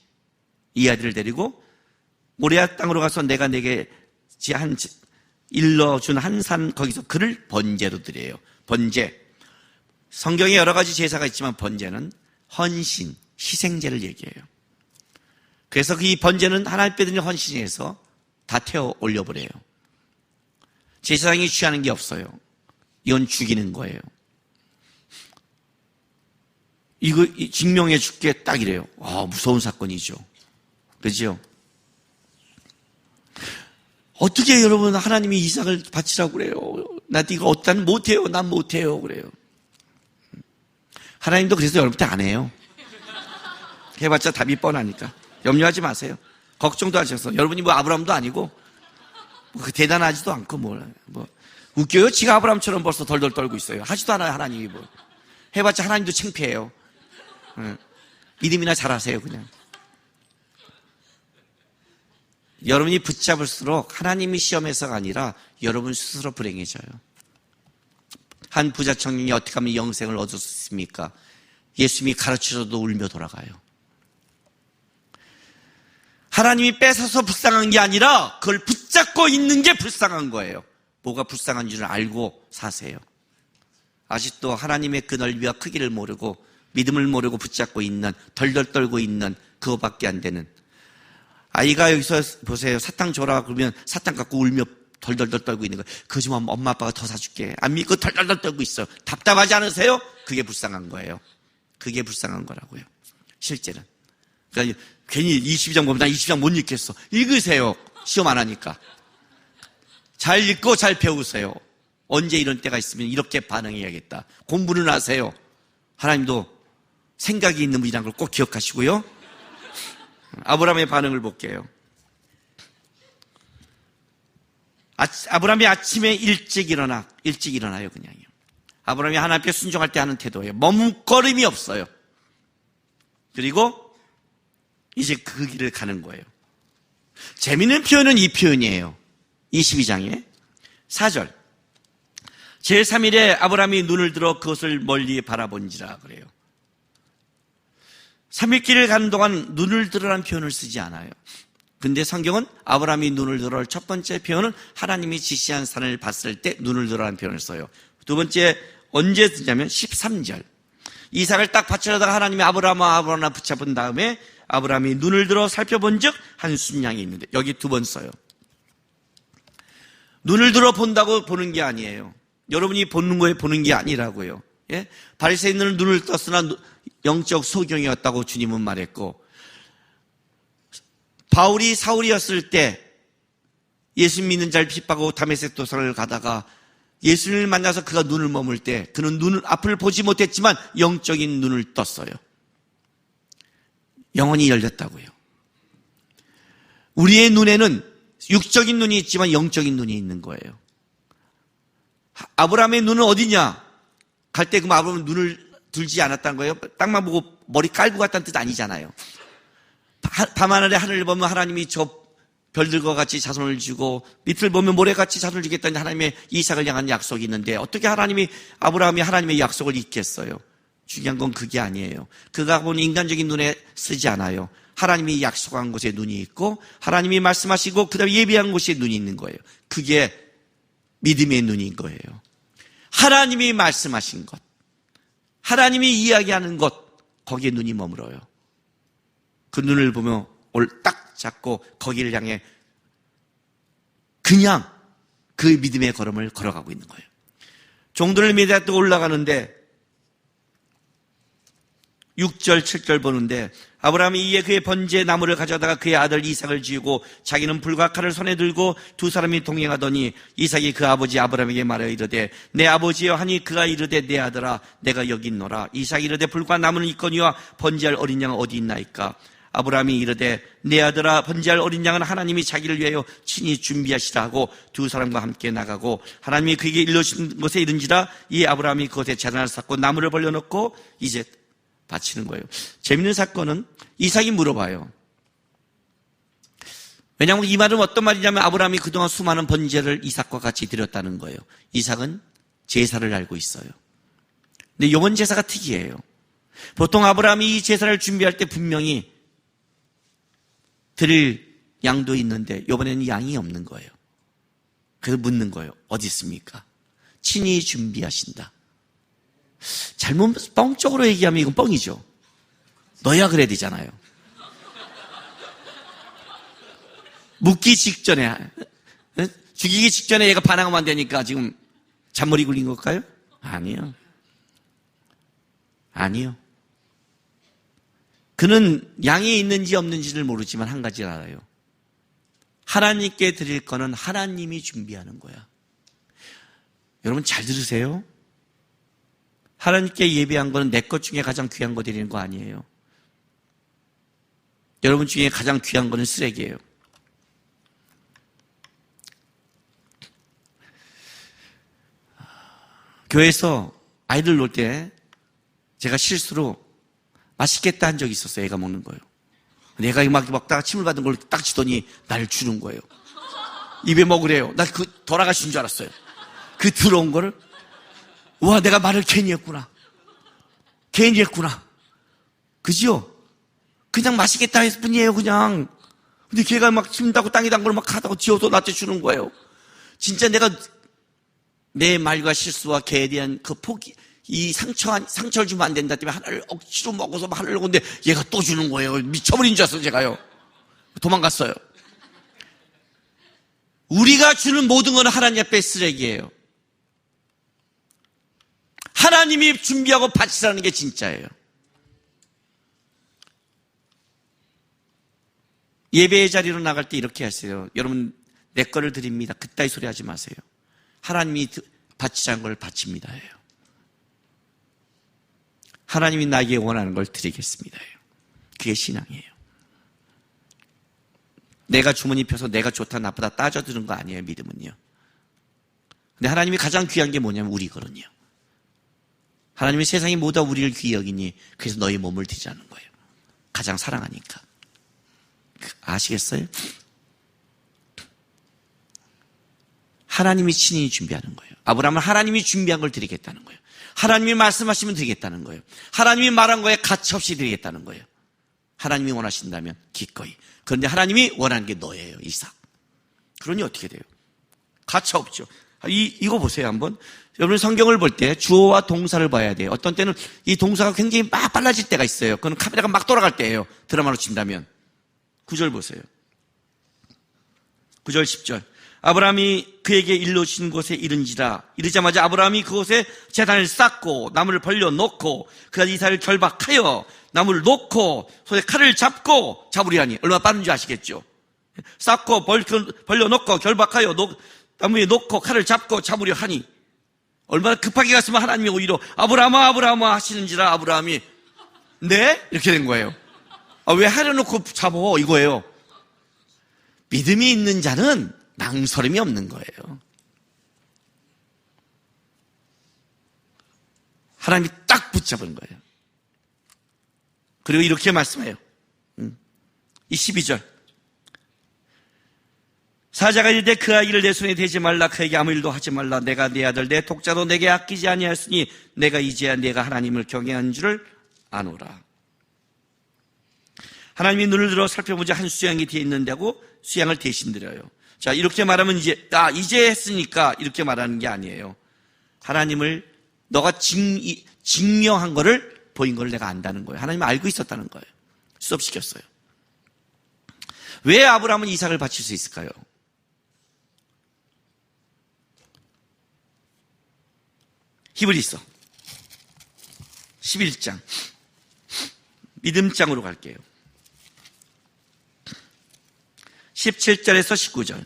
이 아들을 데리고 모리아 땅으로 가서 내가 내게 일러준 한 산 거기서 그를 번제로 드려요. 번제. 성경에 여러 가지 제사가 있지만 번제는 헌신, 희생제를 얘기해요. 그래서 그 이 번제는 하나님께 드리는 헌신에서 다 태워 올려버려요. 제사장이 취하는 게 없어요. 이건 죽이는 거예요. 이거 증명해 줄게 딱 이래요. 무서운 사건이죠. 그렇죠? 어떻게 여러분 하나님이 이삭을 바치라고 그래요? 나 이거 난 못해요. 난 못해요. 그래요. 하나님도 그래서 여러분한테 안 해요. 해봤자 답이 뻔하니까. 염려하지 마세요. 걱정도 하셔서. 여러분이 뭐 아브라함도 아니고 대단하지도 않고 뭐 웃겨요. 지가 아브라함처럼 벌써 덜덜 떨고 있어요. 하지도 않아요. 하나님이 뭐. 해봤자 하나님도 창피해요. 믿음이나 잘하세요. 그냥. 여러분이 붙잡을수록 하나님이 시험해서가 아니라 여러분 스스로 불행해져요. 한 부자 청년이 어떻게 하면 영생을 얻을 수 있습니까? 예수님이 가르쳐줘도 울며 돌아가요. 하나님이 뺏어서 불쌍한 게 아니라 그걸 붙잡고 있는 게 불쌍한 거예요. 뭐가 불쌍한 줄을 알고 사세요. 아직도 하나님의 그 넓이와 크기를 모르고 믿음을 모르고 붙잡고 있는, 덜덜 떨고 있는 그거밖에 안 되는 아이가 여기서 보세요. 사탕 줘라 그러면 사탕 갖고 울며 덜덜덜 떨고 있는 거예요. 그거 좀 엄마 아빠가 더 사줄게. 안 믿고 덜덜덜 떨고 있어요. 답답하지 않으세요? 그게 불쌍한 거예요. 그게 불쌍한 거라고요. 실제는. 그러니까 괜히 22장 보면 나 22장 못 읽겠어. 읽으세요. 시험 안 하니까. 잘 읽고 잘 배우세요. 언제 이런 때가 있으면 이렇게 반응해야겠다. 공부는 하세요. 하나님도 생각이 있는 분이라는 걸 꼭 기억하시고요. 아브라함의 반응을 볼게요. 아브라함이 아침에 일찍 일어나요, 그냥요. 아브라함이 하나님께 순종할 때 하는 태도예요. 머뭇거림이 없어요. 그리고 이제 그 길을 가는 거예요. 재미있는 표현은 이 표현이에요. 22장에 4절. 제3일에 아브라함이 눈을 들어 그것을 멀리 바라본지라 그래요. 3일길을 가는 동안 눈을 들어라는 표현을 쓰지 않아요. 근데 성경은 아브라함이 눈을 들어 첫 번째 표현은 하나님이 지시한 산을 봤을 때 눈을 들어라는 표현을 써요. 두 번째 언제 쓰냐면 13절. 이삭을 딱 바치려다가 하나님이 아브라함아 붙잡은 다음에 아브라함이 눈을 들어 살펴본 즉 한 순양이 있는데 여기 두 번 써요. 눈을 들어 본다고 보는 게 아니에요. 여러분이 보는 거에 보는 게 아니라고요. 예? 바리새인들은 눈을 떴으나 영적 소경이었다고 주님은 말했고, 바울이 사울이었을 때 예수 믿는 자를 핍박하고 다메섹 도상을 가다가 예수님을 만나서 그가 눈을 머물 때 그는 눈을 앞을 보지 못했지만 영적인 눈을 떴어요. 영혼이 열렸다고요. 우리의 눈에는 육적인 눈이 있지만 영적인 눈이 있는 거예요. 아브라함의 눈은 어디냐? 갈 때 그 아브라함은 눈을 들지 않았다는 거예요. 땅만 보고 머리 깔고 갔다는 뜻 아니잖아요. 밤하늘에 하늘을 보면 하나님이 저 별들과 같이 자손을 주고 밑을 보면 모래같이 자손을 주겠다는 하나님의 이삭을 향한 약속이 있는데 어떻게 아브라함이 하나님의 약속을 잊겠어요? 중요한 건 그게 아니에요. 그가 본 인간적인 눈에 쓰지 않아요. 하나님이 약속한 곳에 눈이 있고 하나님이 말씀하시고 그 다음에 예비한 곳에 눈이 있는 거예요. 그게 믿음의 눈인 거예요. 하나님이 말씀하신 것, 하나님이 이야기하는 것, 거기에 눈이 머물어요. 그 눈을 보며 딱 잡고 거기를 향해 그냥 그 믿음의 걸음을 걸어가고 있는 거예요. 종들을 믿어 또 올라가는데 6절, 7절 보는데 아브라함이 이에 그의 번제의 나무를 가져다가 그의 아들 이삭을 지우고 자기는 불과 칼을 손에 들고 두 사람이 동행하더니 이삭이 그 아버지 아브라함에게 말하여 이르되 내 아버지여 하니 그가 이르되 내 아들아 내가 여기 있노라. 이삭이 이르되 불과 나무는 있거니와 번제할 어린 양은 어디 있나이까. 아브라함이 이르되 내 아들아 번제할 어린 양은 하나님이 자기를 위하여 친히 준비하시라 하고 두 사람과 함께 나가고 하나님이 그에게 일러주신 곳에 이른지라 이 아브라함이 그곳에 제단을 쌓고 나무를 벌려놓고 이제 바치는 거예요. 재밌는 사건은 이삭이 물어봐요. 왜냐하면 이 말은 어떤 말이냐면 아브라함이 그동안 수많은 번제를 이삭과 같이 드렸다는 거예요. 이삭은 제사를 알고 있어요. 근데 이번 제사가 특이해요. 보통 아브라함이 이 제사를 준비할 때 분명히 드릴 양도 있는데 이번에는 양이 없는 거예요. 그래서 묻는 거예요. 어디 있습니까? 친히 준비하신다. 잘못 뻥쪽으로 얘기하면 이건 뻥이죠. 너야 그래야 되잖아요. 묻기 직전에 죽이기 직전에 얘가 반항하면 안 되니까 지금 잔머리 굴린 걸까요? 아니요. 그는 양이 있는지 없는지를 모르지만 한 가지를 알아요. 하나님께 드릴 거는 하나님이 준비하는 거야. 여러분 잘 들으세요. 하나님께 예배한 거는 내 것 중에 가장 귀한 거 드리는 거 아니에요. 여러분 중에 가장 귀한 거는 쓰레기예요. 교회에서 아이들 놀 때 제가 실수로 맛있겠다 한 적이 있었어요. 애가 먹는 거예요. 내가 막 먹다가 침을 받은 걸 딱 주더니 날 주는 거예요. 입에 먹으래요. 나 그 돌아가신 줄 알았어요. 그 들어온 거를 와 내가 말을 괜히 했구나. 그죠? 그냥 맛있겠다 했을 뿐이에요. 그냥. 근데 걔가 막 침다고 땅에 담그고 막 하다고 지어서 나한테 주는 거예요. 진짜 내가 내 말과 실수와 걔에 대한 그 포기, 이 상처를 주면 안 된다 때문에 하나를 억지로 먹어서 하려고 했는데 얘가 또 주는 거예요. 미쳐버린 줄 알았어요. 제가요. 도망갔어요. 우리가 주는 모든 건 하나님 앞에 쓰레기예요. 하나님이 준비하고 바치라는 게 진짜예요. 예배의 자리로 나갈 때 이렇게 하세요. 여러분 내 거를 드립니다. 그따위 소리 하지 마세요. 하나님이 바치자는 걸 바칩니다. 하나님이 나에게 원하는 걸 드리겠습니다. 그게 신앙이에요. 내가 주머니 펴서 내가 좋다 나쁘다 따져드는 거 아니에요. 믿음은요. 근데 하나님이 가장 귀한 게 뭐냐면 우리거든요. 하나님이 세상이 모두 우리를 귀히 여기니 그래서 너희 몸을 드리자는 거예요. 가장 사랑하니까. 아시겠어요? 하나님이 친히 준비하는 거예요. 아브라함은 하나님이 준비한 걸 드리겠다는 거예요. 하나님이 말씀하시면 드리겠다는 거예요. 하나님이 말한 거에 가차없이 드리겠다는 거예요. 하나님이 원하신다면 기꺼이. 그런데 하나님이 원하는 게 너예요, 이삭. 그러니 어떻게 돼요? 가차없죠. 이거 보세요, 한번. 여러분 성경을 볼 때 주어와 동사를 봐야 돼요. 어떤 때는 이 동사가 굉장히 막 빨라질 때가 있어요. 그건 카메라가 막 돌아갈 때예요. 드라마로 친다면. 9절 보세요. 9절 10절. 아브라함이 그에게 일러주신 곳에 이른지라. 이르자마자 아브라함이 그곳에 제단을 쌓고 나무를 벌려놓고 그가 이삭을 결박하여 나무를 놓고 손에 칼을 잡고 잡으려 하니. 얼마나 빠른지 아시겠죠? 쌓고 벌려놓고 결박하여 나무에 놓고 칼을 잡고 잡으려 하니. 얼마나 급하게 갔으면 하나님이 오히려 아브라함아 아브라함아 하시는지라. 아브라함이 네? 이렇게 된 거예요. 왜 하려놓고 잡어? 이거예요. 믿음이 있는 자는 낭설음이 없는 거예요. 하나님이 딱 붙잡은 거예요. 그리고 이렇게 말씀해요. 이 12절. 사자가 이르되 그 아이를 내 손에 대지 말라. 그에게 아무 일도 하지 말라. 내가 네 아들 내 독자도 내게 아끼지 아니하였으니 내가 이제야 내가 하나님을 경외한 줄을 아노라. 하나님이 눈을 들어 살펴보자 한 수양이 뒤에 있는다고 수양을 대신 드려요. 자, 이렇게 말하면 이제 했으니까 이렇게 말하는 게 아니에요. 하나님을 너가 증명한 거를 보인 걸 내가 안다는 거예요. 하나님이 알고 있었다는 거예요. 수업시켰어요. 왜 아브라함은 이삭을 바칠 수 있을까요? 히브리서 11장 믿음장으로 갈게요. 17절에서 19절.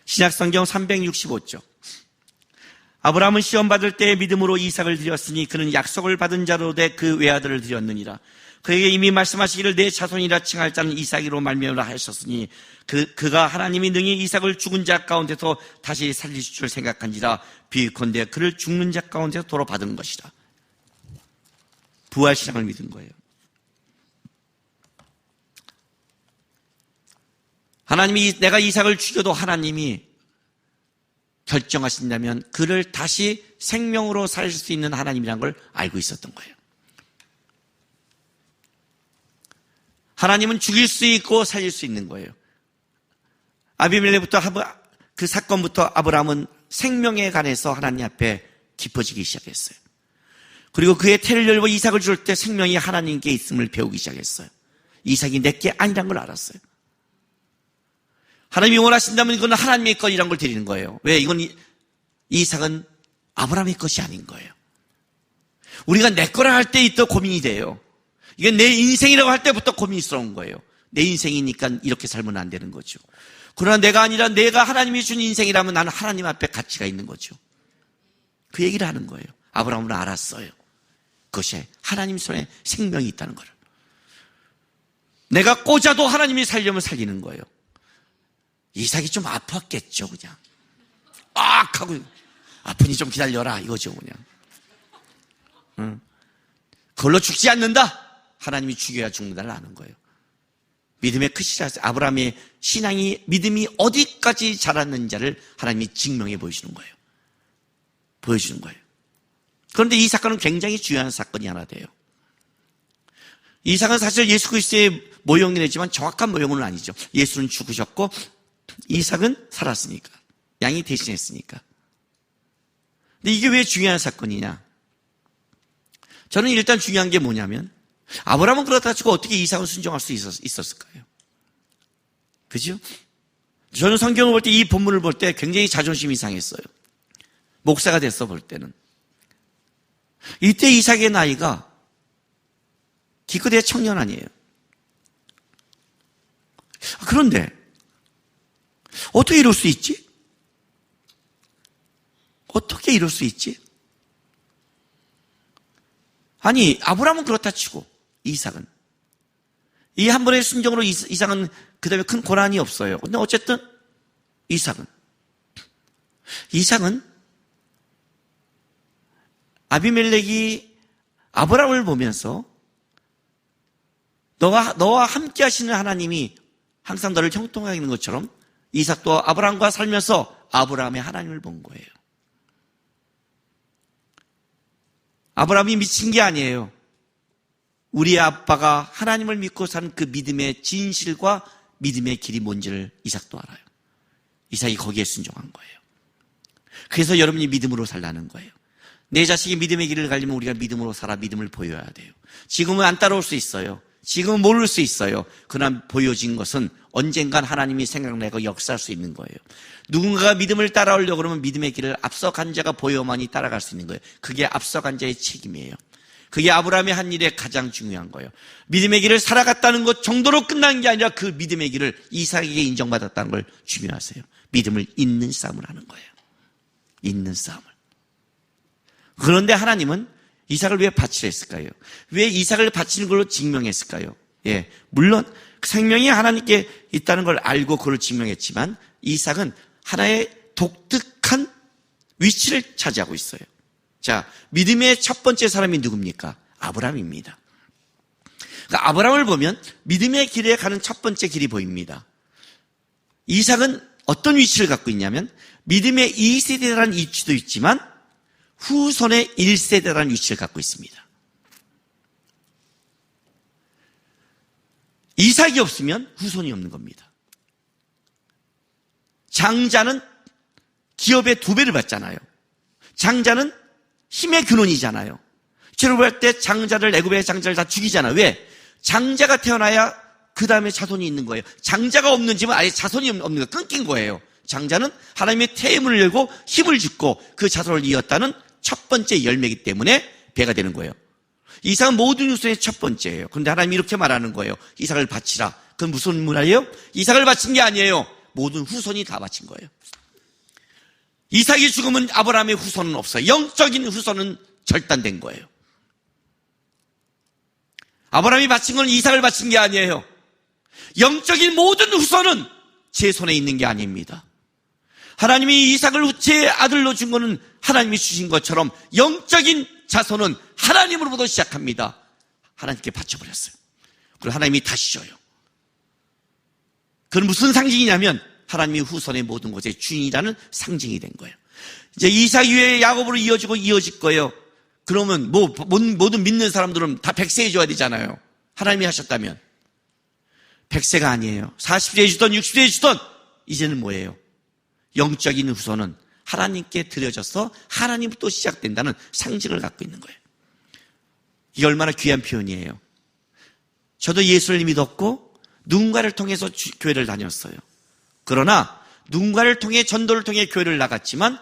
신약성경 365쪽. 아브라함은 시험받을 때에 믿음으로 이삭을 드렸으니 그는 약속을 받은 자로 돼 그 외아들을 드렸느니라. 그에게 이미 말씀하시기를 내 자손이라 칭할 자는 이삭이로 말미암으라 하셨으니 그가 하나님이 능히 이삭을 죽은 자 가운데서 다시 살리실 줄 생각한지라. 비컨대 그를 죽는 자 가운데서 도로 받은 것이라. 부활신앙을 믿은 거예요. 하나님이 내가 이삭을 죽여도 하나님이 결정하신다면 그를 다시 생명으로 살릴 수 있는 하나님이라는 걸 알고 있었던 거예요. 하나님은 죽일 수 있고 살릴 수 있는 거예요. 아비멜렉부터 그 사건부터 아브라함은 생명에 관해서 하나님 앞에 깊어지기 시작했어요. 그리고 그의 태를 열고 이삭을 줄 때 생명이 하나님께 있음을 배우기 시작했어요. 이삭이 내게 아니란 걸 알았어요. 하나님이 원하신다면 이건 하나님의 것이란 걸 드리는 거예요. 왜? 이건 이삭은 아브라함의 것이 아닌 거예요. 우리가 내 거라 할 때 또 고민이 돼요. 이게 내 인생이라고 할 때부터 고민스러운 거예요. 내 인생이니까 이렇게 살면 안 되는 거죠. 그러나 내가 아니라 내가 하나님이 준 인생이라면 나는 하나님 앞에 가치가 있는 거죠. 그 얘기를 하는 거예요. 아브라함은 알았어요. 그것이 하나님 손에 생명이 있다는 거를. 내가 꽂아도 하나님이 살려면 살리는 거예요. 이삭이 좀 아팠겠죠, 그냥. 악! 하고, 아프니 좀 기다려라, 이거죠, 그냥. 그걸로 죽지 않는다? 하나님이 죽여야 죽는다를 아는 거예요. 믿음의 크시라, 아브라함의 신앙이, 믿음이 어디까지 자랐는지를 하나님이 증명해 보여주는 거예요. 보여주는 거예요. 그런데 이 사건은 굉장히 중요한 사건이 하나 돼요. 이삭은 사실 예수 그리스도의 모형이지만 정확한 모형은 아니죠. 예수는 죽으셨고 이삭은 살았으니까. 양이 대신했으니까. 근데 이게 왜 중요한 사건이냐? 저는 일단 중요한 게 뭐냐면 아브라함은 그렇다 치고 어떻게 이삭은 순종할 수 있었을까요? 그죠? 저는 성경을 볼 때 이 본문을 볼 때 굉장히 자존심이 상했어요. 목사가 됐어 볼 때는. 이때 이삭의 나이가 기껏해야 청년 아니에요. 그런데 어떻게 이럴 수 있지? 어떻게 이럴 수 있지? 아니 아브라함은 그렇다 치고 이삭은 이 한 번의 순종으로 이삭은 그 다음에 큰 고난이 없어요. 근데 어쨌든 이삭은 이삭은 아비멜렉이 아브라함을 보면서 너와 함께 하시는 하나님이 항상 너를 형통하게 하는 것처럼 이삭도 아브라함과 살면서 아브라함의 하나님을 본 거예요. 아브라함이 미친 게 아니에요. 우리 아빠가 하나님을 믿고 사는 그 믿음의 진실과 믿음의 길이 뭔지를 이삭도 알아요. 이삭이 거기에 순종한 거예요. 그래서 여러분이 믿음으로 살라는 거예요. 내 자식이 믿음의 길을 가려면 우리가 믿음으로 살아 믿음을 보여야 돼요. 지금은 안 따라올 수 있어요. 지금은 모를 수 있어요. 그러나 보여진 것은 언젠간 하나님이 생각내고 역사할 수 있는 거예요. 누군가가 믿음을 따라오려고 그러면 믿음의 길을 앞서간 자가 보여만이 따라갈 수 있는 거예요. 그게 앞서간 자의 책임이에요. 그게 아브라함이 한 일에 가장 중요한 거예요. 믿음의 길을 살아갔다는 것 정도로 끝난 게 아니라 그 믿음의 길을 이삭에게 인정받았다는 걸 중요하세요. 믿음을 잇는 싸움을 하는 거예요. 잇는 싸움을. 그런데 하나님은 이삭을 왜 바치려 했을까요? 왜 이삭을 바치는 걸로 증명했을까요? 예, 물론 생명이 하나님께 있다는 걸 알고 그걸 증명했지만 이삭은 하나의 독특한 위치를 차지하고 있어요. 자, 믿음의 첫 번째 사람이 누굽니까? 아브라함입니다. 그러니까 아브라함을 보면 믿음의 길에 가는 첫 번째 길이 보입니다. 이삭은 어떤 위치를 갖고 있냐면 믿음의 2세대라는 위치도 있지만 후손의 1세대라는 위치를 갖고 있습니다. 이삭이 없으면 후손이 없는 겁니다. 장자는 기업의 2배를 받잖아요. 장자는 힘의 근원이잖아요. 출애굽할 때 장자를 애굽의 장자를 다 죽이잖아요. 왜? 장자가 태어나야 그 다음에 자손이 있는 거예요. 장자가 없는 집은 아예 자손이 없는 거 끊긴 거예요. 장자는 하나님의 태임을 열고 힘을 주고 그 자손을 이었다는 첫 번째 열매이기 때문에 배가 되는 거예요. 이삭은 모든 후손의 첫 번째예요. 그런데 하나님이 이렇게 말하는 거예요. 이삭을 바치라. 그건 무슨 문화예요? 이삭을 바친 게 아니에요. 모든 후손이 다 바친 거예요. 이삭이 죽으면 아브라함의 후손은 없어요. 영적인 후손은 절단된 거예요. 아브라함이 바친 건 이삭을 바친 게 아니에요. 영적인 모든 후손은 제 손에 있는 게 아닙니다. 하나님이 이삭을 제 아들로 준 거는 하나님이 주신 것처럼 영적인 자손은 하나님으로부터 시작합니다. 하나님께 바쳐버렸어요. 그리고 하나님이 다시 줘요. 그건 무슨 상징이냐면 하나님이 후손의 모든 것의 주인이라는 상징이 된 거예요. 이제 이삭 이후에 야곱으로 이어지고 이어질 거예요. 그러면 모든 믿는 사람들은 다 100세 줘야 되잖아요. 하나님이 하셨다면. 100세가 아니에요. 40세 주던 60세 주던 이제는 뭐예요? 영적인 후손은 하나님께 드려져서 하나님부터 시작된다는 상징을 갖고 있는 거예요. 이게 얼마나 귀한 표현이에요. 저도 예수를 믿었고 누군가를 통해서 교회를 다녔어요. 그러나 누군가를 통해 전도를 통해 교회를 나갔지만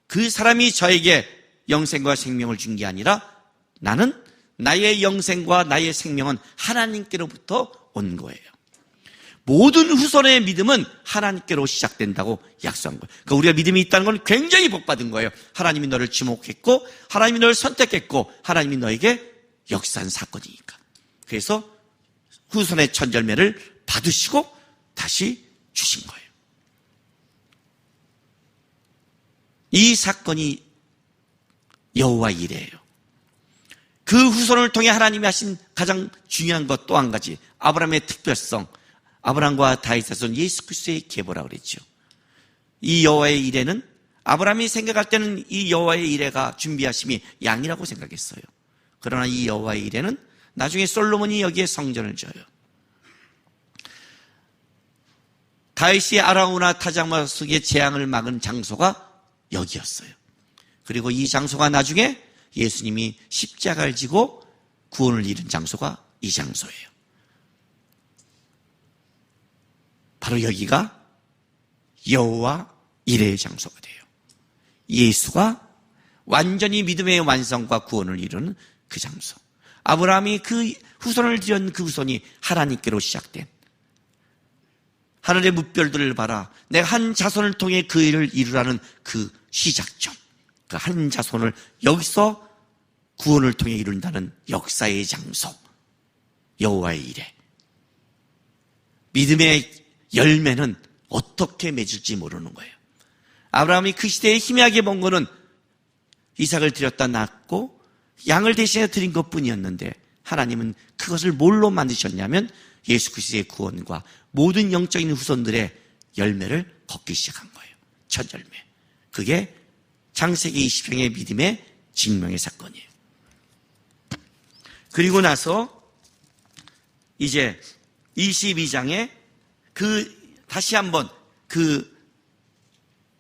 그 사람이 저에게 영생과 생명을 준 게 아니라 나는 나의 영생과 나의 생명은 하나님께로부터 온 거예요. 모든 후손의 믿음은 하나님께로 시작된다고 약속한 거예요. 그러니까 우리가 믿음이 있다는 건 굉장히 복받은 거예요. 하나님이 너를 지목했고 하나님이 너를 선택했고 하나님이 너에게 역사한 사건이니까. 그래서 후손의 첫 열매를 받으시고 다시 주신 거예요. 이 사건이 여호와 이레예요. 그 후손을 통해 하나님이 하신 가장 중요한 것 또 한 가지, 아브라함의 특별성, 아브라함과 다윗의 son 예수 그리스도의 계보라고 그랬죠. 이 여호와의 이레는 아브라함이 생각할 때는 이 여호와의 이레가 준비하심이 양이라고 생각했어요. 그러나 이 여호와의 이레는 나중에 솔로몬이 여기에 성전을 져요. 다윗이 아라우나 타작마석의 재앙을 막은 장소가 여기였어요. 그리고 이 장소가 나중에 예수님이 십자가를 지고 구원을 이룬 장소가 이 장소예요. 바로 여기가 여호와 이레의 장소가 돼요. 예수가 완전히 믿음의 완성과 구원을 이루는 그 장소. 아브라함이 그 후손을 들였는 그 후손이 하나님께로 시작된, 하늘의 뭇별들을 봐라, 내가 한 자손을 통해 그 일을 이루라는 그 시작점, 그 한 자손을 여기서 구원을 통해 이룬다는 역사의 장소, 여호와의 이레. 믿음의 열매는 어떻게 맺을지 모르는 거예요. 아브라함이 그 시대에 희미하게 본 거는 이삭을 드렸다 낳고 양을 대신해 드린 것뿐이었는데, 하나님은 그것을 뭘로 만드셨냐면 예수 그리스도의 구원과 모든 영적인 후손들의 열매를 걷기 시작한 거예요. 첫 열매. 그게 창세기 20장의 믿음의 증명의 사건이에요. 그리고 나서 이제 22장에 다시 한번 그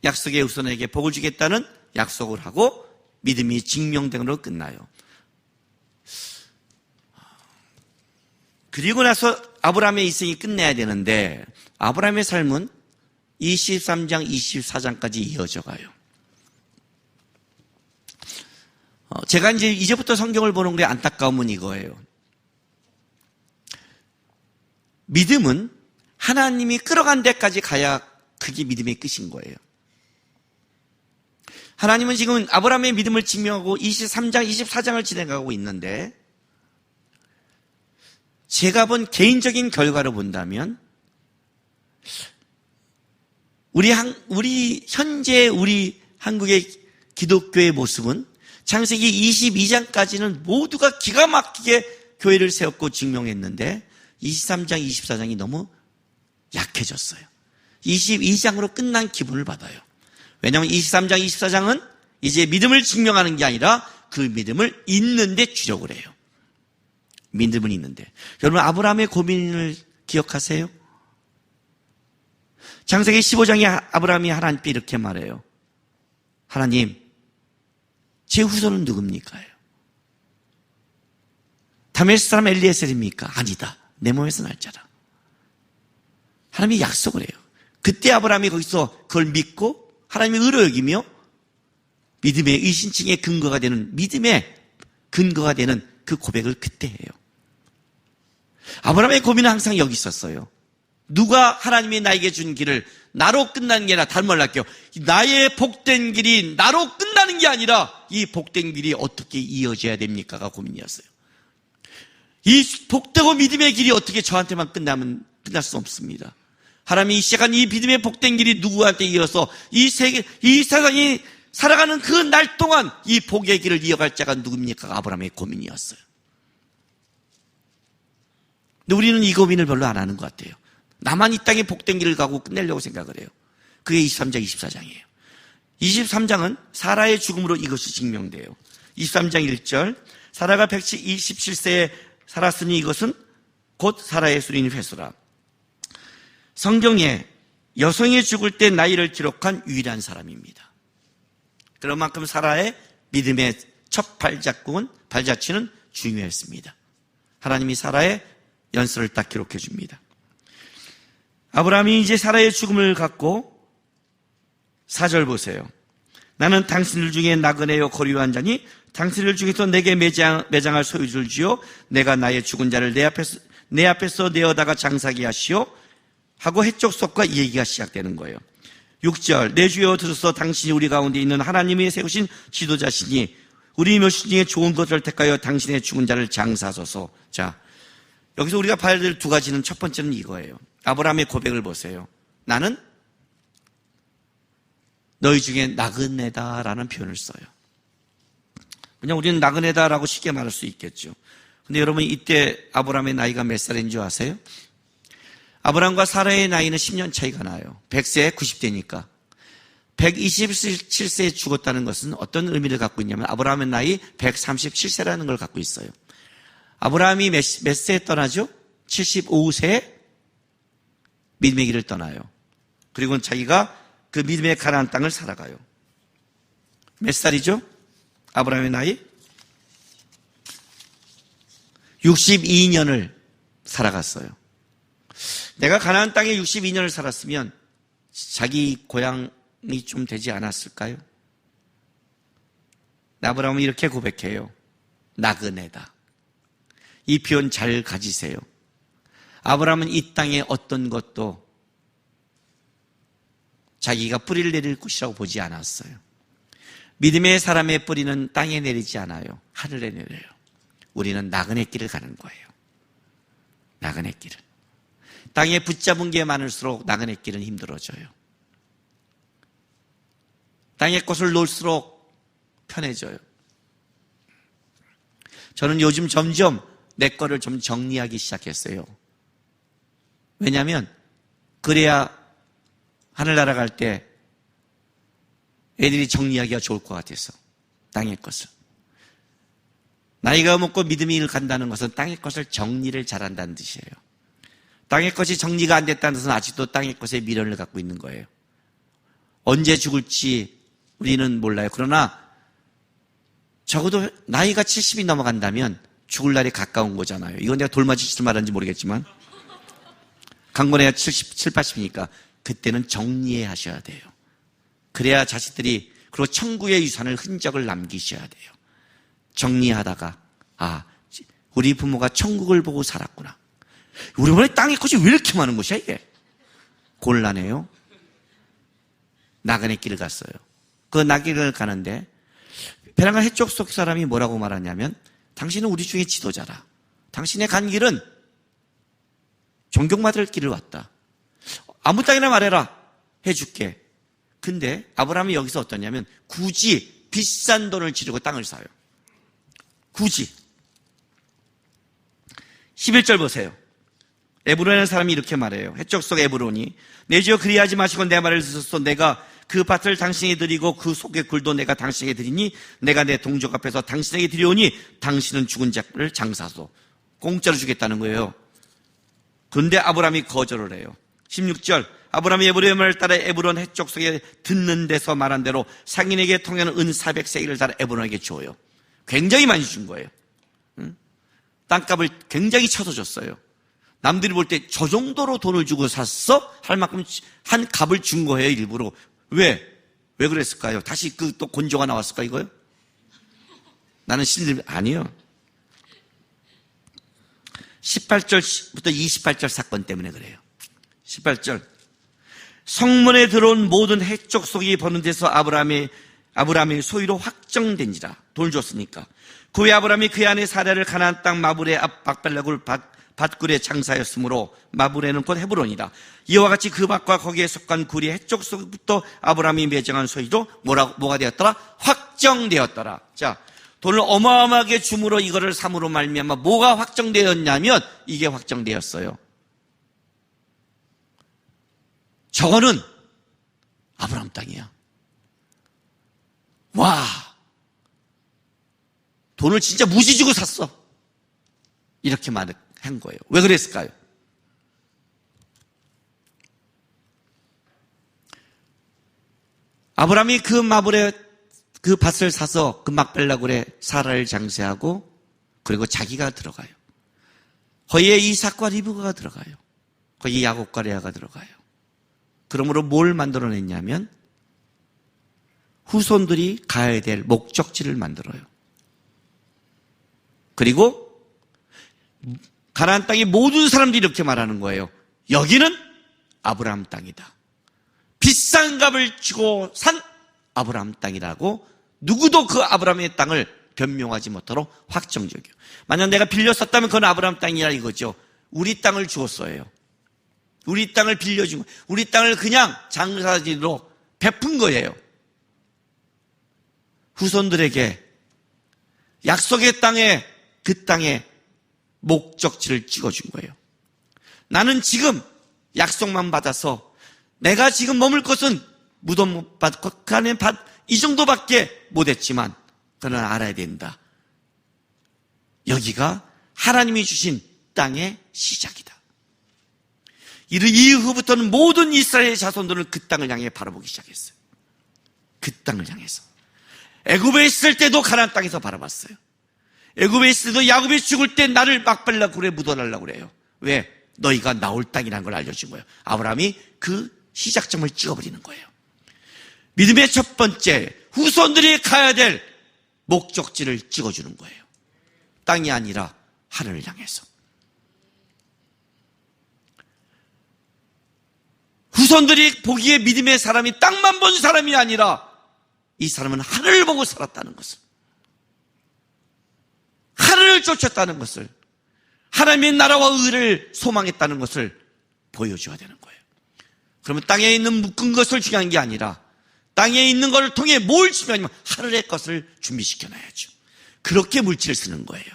약속의 후손에게 복을 주겠다는 약속을 하고 믿음이 증명됨으로 끝나요. 그리고 나서 아브라함의 인생이 끝내야 되는데, 아브라함의 삶은 23장, 24장까지 이어져 가요. 제가 이제부터 성경을 보는 게 안타까움은 이거예요. 믿음은 하나님이 끌어간 데까지 가야 그게 믿음의 끝인 거예요. 하나님은 지금 아브라함의 믿음을 증명하고 23장, 24장을 진행하고 있는데, 제가 본 개인적인 결과로 본다면 우리 현재 우리 한국의 기독교의 모습은 창세기 22장까지는 모두가 기가 막히게 교회를 세웠고 증명했는데 23장, 24장이 너무 약해졌어요. 22장으로 끝난 기분을 받아요. 왜냐하면 23장, 24장은 이제 믿음을 증명하는 게 아니라 그 믿음을 있는 데 주력을 해요. 믿음은 있는데. 여러분, 아브라함의 고민을 기억하세요? 창세기 15장에 아브라함이 하나님께 이렇게 말해요. 하나님, 제 후손은 누굽니까? 다메섹 사람 엘리에셀입니까? 아니다. 내 몸에서 날 자라. 하나님이 약속을 해요. 그때 아브라함이 거기서 그걸 믿고 하나님의 의로 여기며 믿음의 의신칭의 근거가 되는, 믿음의 근거가 되는 그 고백을 그때 해요. 아브라함의 고민은 항상 여기 있었어요. 누가 하나님이 나에게 준 길을 나로 끝나는 게 아니라, 다른 말로 할게요. 나의 복된 길이 나로 끝나는 게 아니라 이 복된 길이 어떻게 이어져야 됩니까가 고민이었어요. 이 복되고 믿음의 길이 어떻게 저한테만 끝날 수 없습니다. 하나님이 시작한 이 믿음의 복된 길이 누구한테 이어서 이 세상이 살아가는 그 날 동안 이 복의 길을 이어갈 자가 누굽니까가 아브라함의 고민이었어요. 근데 우리는 이 고민을 별로 안 하는 것 같아요. 나만 이 땅에 복된 길을 가고 끝내려고 생각을 해요. 그게 23장, 24장이에요. 23장은 사라의 죽음으로 이것이 증명돼요. 23장 1절, 사라가 127세에 살았으니 이것은 곧 사라의 수린 회수라. 성경에 여성이 죽을 때 나이를 기록한 유일한 사람입니다. 그런 만큼 사라의 믿음의 첫 발자취는 중요했습니다. 하나님이 사라의 연설을 딱 기록해 줍니다. 아브라함이 이제 사라의 죽음을 갖고 4절 보세요. 나는 당신들 중에 나그네요 거류한 자니 당신들 중에서 내게 매장할 소유주를 주어 내가 나의 죽은 자를 내 앞에서 내어다가 장사게 하시오 하고 해쪽 속과 이 얘기가 시작되는 거예요. 6절, 내 주여 들으소서. 당신이 우리 가운데 있는 하나님이 세우신 지도자시니 우리 묘시 중에 좋은 것을 택하여 당신의 죽은 자를 장사하소서. 자, 여기서 우리가 봐야 될 두 가지는, 첫 번째는 이거예요. 아브라함의 고백을 보세요. 나는 너희 중에 나그네다라는 표현을 써요. 그냥 우리는 나그네다라고 쉽게 말할 수 있겠죠. 근데 여러분, 이때 아브라함의 나이가 몇 살인 줄 아세요? 아브라함과 사라의 나이는 10년 차이가 나요. 100세에 90대니까. 127세에 죽었다는 것은 어떤 의미를 갖고 있냐면 아브라함의 나이 137세라는 걸 갖고 있어요. 아브라함이 몇 세에 떠나죠? 75세에 믿음의 길을 떠나요. 그리고 자기가 그 믿음의 가나안 땅을 살아가요. 몇 살이죠? 아브라함의 나이? 62년을 살아갔어요. 내가 가나안 땅에 62년을 살았으면 자기 고향이 좀 되지 않았을까요? 아브라함은 이렇게 고백해요. 나그네다. 이 표현 잘 가지세요. 아브라함은 이 땅에 어떤 것도 자기가 뿌리를 내릴 곳이라고 보지 않았어요. 믿음의 사람의 뿌리는 땅에 내리지 않아요. 하늘에 내려요. 우리는 나그네 길을 가는 거예요. 나그네 길은. 땅에 붙잡은 게 많을수록 나그네 길은 힘들어져요. 땅의 것을 놓을수록 편해져요. 저는 요즘 점점 내 거를 좀 정리하기 시작했어요. 왜냐하면 그래야 하늘나라 갈 때 애들이 정리하기가 좋을 것 같아서. 땅의 것을. 나이가 먹고 믿음이 간다는 것은 땅의 것을 정리를 잘한다는 뜻이에요. 땅의 것이 정리가 안 됐다는 것은 아직도 땅의 것에 미련을 갖고 있는 거예요. 언제 죽을지 우리는 몰라요. 그러나 적어도 나이가 70이 넘어간다면 죽을 날이 가까운 거잖아요. 이건 내가 돌맞이짓을 말하는지 모르겠지만 강건해야 77, 80이니까 그때는 정리해 하셔야 돼요. 그래야 자식들이, 그리고 천국의 유산을 흔적을 남기셔야 돼요. 정리하다가 우리 부모가 천국을 보고 살았구나. 우리 부모의 땅의 것이 왜 이렇게 많은 것이야 이게. 곤란해요. 나그네 길을 갔어요. 그 나길을 가는데 베랑가 해쪽 속 사람이 뭐라고 말하냐면, 당신은 우리 중에 지도자라. 당신의 간 길은 존경받을 길을 왔다. 아무 땅이나 말해라. 해줄게. 근데 아브라함이 여기서 어떠냐면 굳이 비싼 돈을 지르고 땅을 사요. 굳이. 11절 보세요. 에브론이라는 사람이 이렇게 말해요. 해쪽 속 에브론이, 내 주여 그리하지 마시고 내 말을 듣소서. 내가 그 밭을 당신에게 드리고 그 속의 굴도 내가 당신에게 드리니 내가 내 동족 앞에서 당신에게 드리오니 당신은 죽은 자를 장사소. 공짜로 주겠다는 거예요. 그런데 아브라함이 거절을 해요. 16절, 아브라함이 에브론의 말을 따라 에브론 해쪽 속에 듣는 데서 말한 대로 상인에게 통하는 은 400세겔을 따라 에브론에게 줘요. 굉장히 많이 준 거예요. 땅값을 굉장히 쳐서줬어요. 남들이 볼 때 저 정도로 돈을 주고 샀어? 할 만큼 한 값을 준 거예요, 일부러. 왜 그랬을까요? 다시 또 곤조가 나왔을까, 이거요? 나는 신들, 아니요. 18절부터 28절 사건 때문에 그래요. 18절. 성문에 들어온 모든 해쪽 속이 버는 데서 아브라함의 소유로 확정된지라. 돈을 줬으니까. 그 후에 아브라함이 그 안에 사례를 가나안 땅 마불의 앞 박벨락을 밭굴에 장사였으므로 마불에는 곧 헤브론이라. 이와 같이 그 밭과 거기에 속한 굴이 해쪽 속부터 아브라함이 매정한 소유로 뭐가 되었더라? 확정되었더라. 자, 돈을 어마어마하게 줌으로 이거를 삼으로 말미암아 뭐가 확정되었냐면 이게 확정되었어요. 저거는 아브라함 땅이야. 와, 돈을 진짜 무지 주고 샀어. 이렇게 말한 거예요. 왜 그랬을까요? 아브라함이 그 마불에 그 밭을 사서 그 막벨라굴에 사라를 장세하고, 그리고 자기가 들어가요. 거기에 이삭과 리브가가 들어가요. 거기에 야곱과 레아가 들어가요. 그러므로 뭘 만들어냈냐면 후손들이 가야 될 목적지를 만들어요. 그리고 가나안 땅의 모든 사람들이 이렇게 말하는 거예요. 여기는 아브라함 땅이다. 비싼 값을 주고 산 아브라함 땅이라고 누구도 그 아브라함의 땅을 변명하지 못하도록 확정적이에요. 만약 내가 빌려 썼다면 그건 아브라함 땅이라 이거죠. 우리 땅을 주었어요. 우리 땅을 빌려준 거예요. 우리 땅을 그냥 장사지로 베푼 거예요. 후손들에게 약속의 땅에, 그 땅에 목적지를 찍어준 거예요. 나는 지금 약속만 받아서 내가 지금 머물 것은 무덤 못 받고 그 안에 이 정도밖에 못했지만 그는 알아야 된다. 여기가 하나님이 주신 땅의 시작이다. 이후부터는 모든 이스라엘 자손들은 그 땅을 향해 바라보기 시작했어요. 그 땅을 향해서. 애굽에 있을 때도 가나안 땅에서 바라봤어요. 애굽에 있을 때도 야곱이 죽을 때 나를 막벨라 굴에 묻어달라고 그래요. 왜? 너희가 나올 땅이라는 걸 알려준 거예요. 아브라함이 그 시작점을 찍어버리는 거예요. 믿음의 첫 번째, 후손들이 가야 될 목적지를 찍어주는 거예요. 땅이 아니라 하늘을 향해서. 후손들이 보기에 믿음의 사람이 땅만 본 사람이 아니라 이 사람은 하늘을 보고 살았다는 것을, 하늘을 쫓았다는 것을, 하나님의 나라와 의를 소망했다는 것을 보여줘야 되는 거예요. 그러면 땅에 있는 묶은 것을 중요한 게 아니라 땅에 있는 것을 통해 뭘 준비하냐면 하늘의 것을 준비시켜놔야죠. 그렇게 물질을 쓰는 거예요.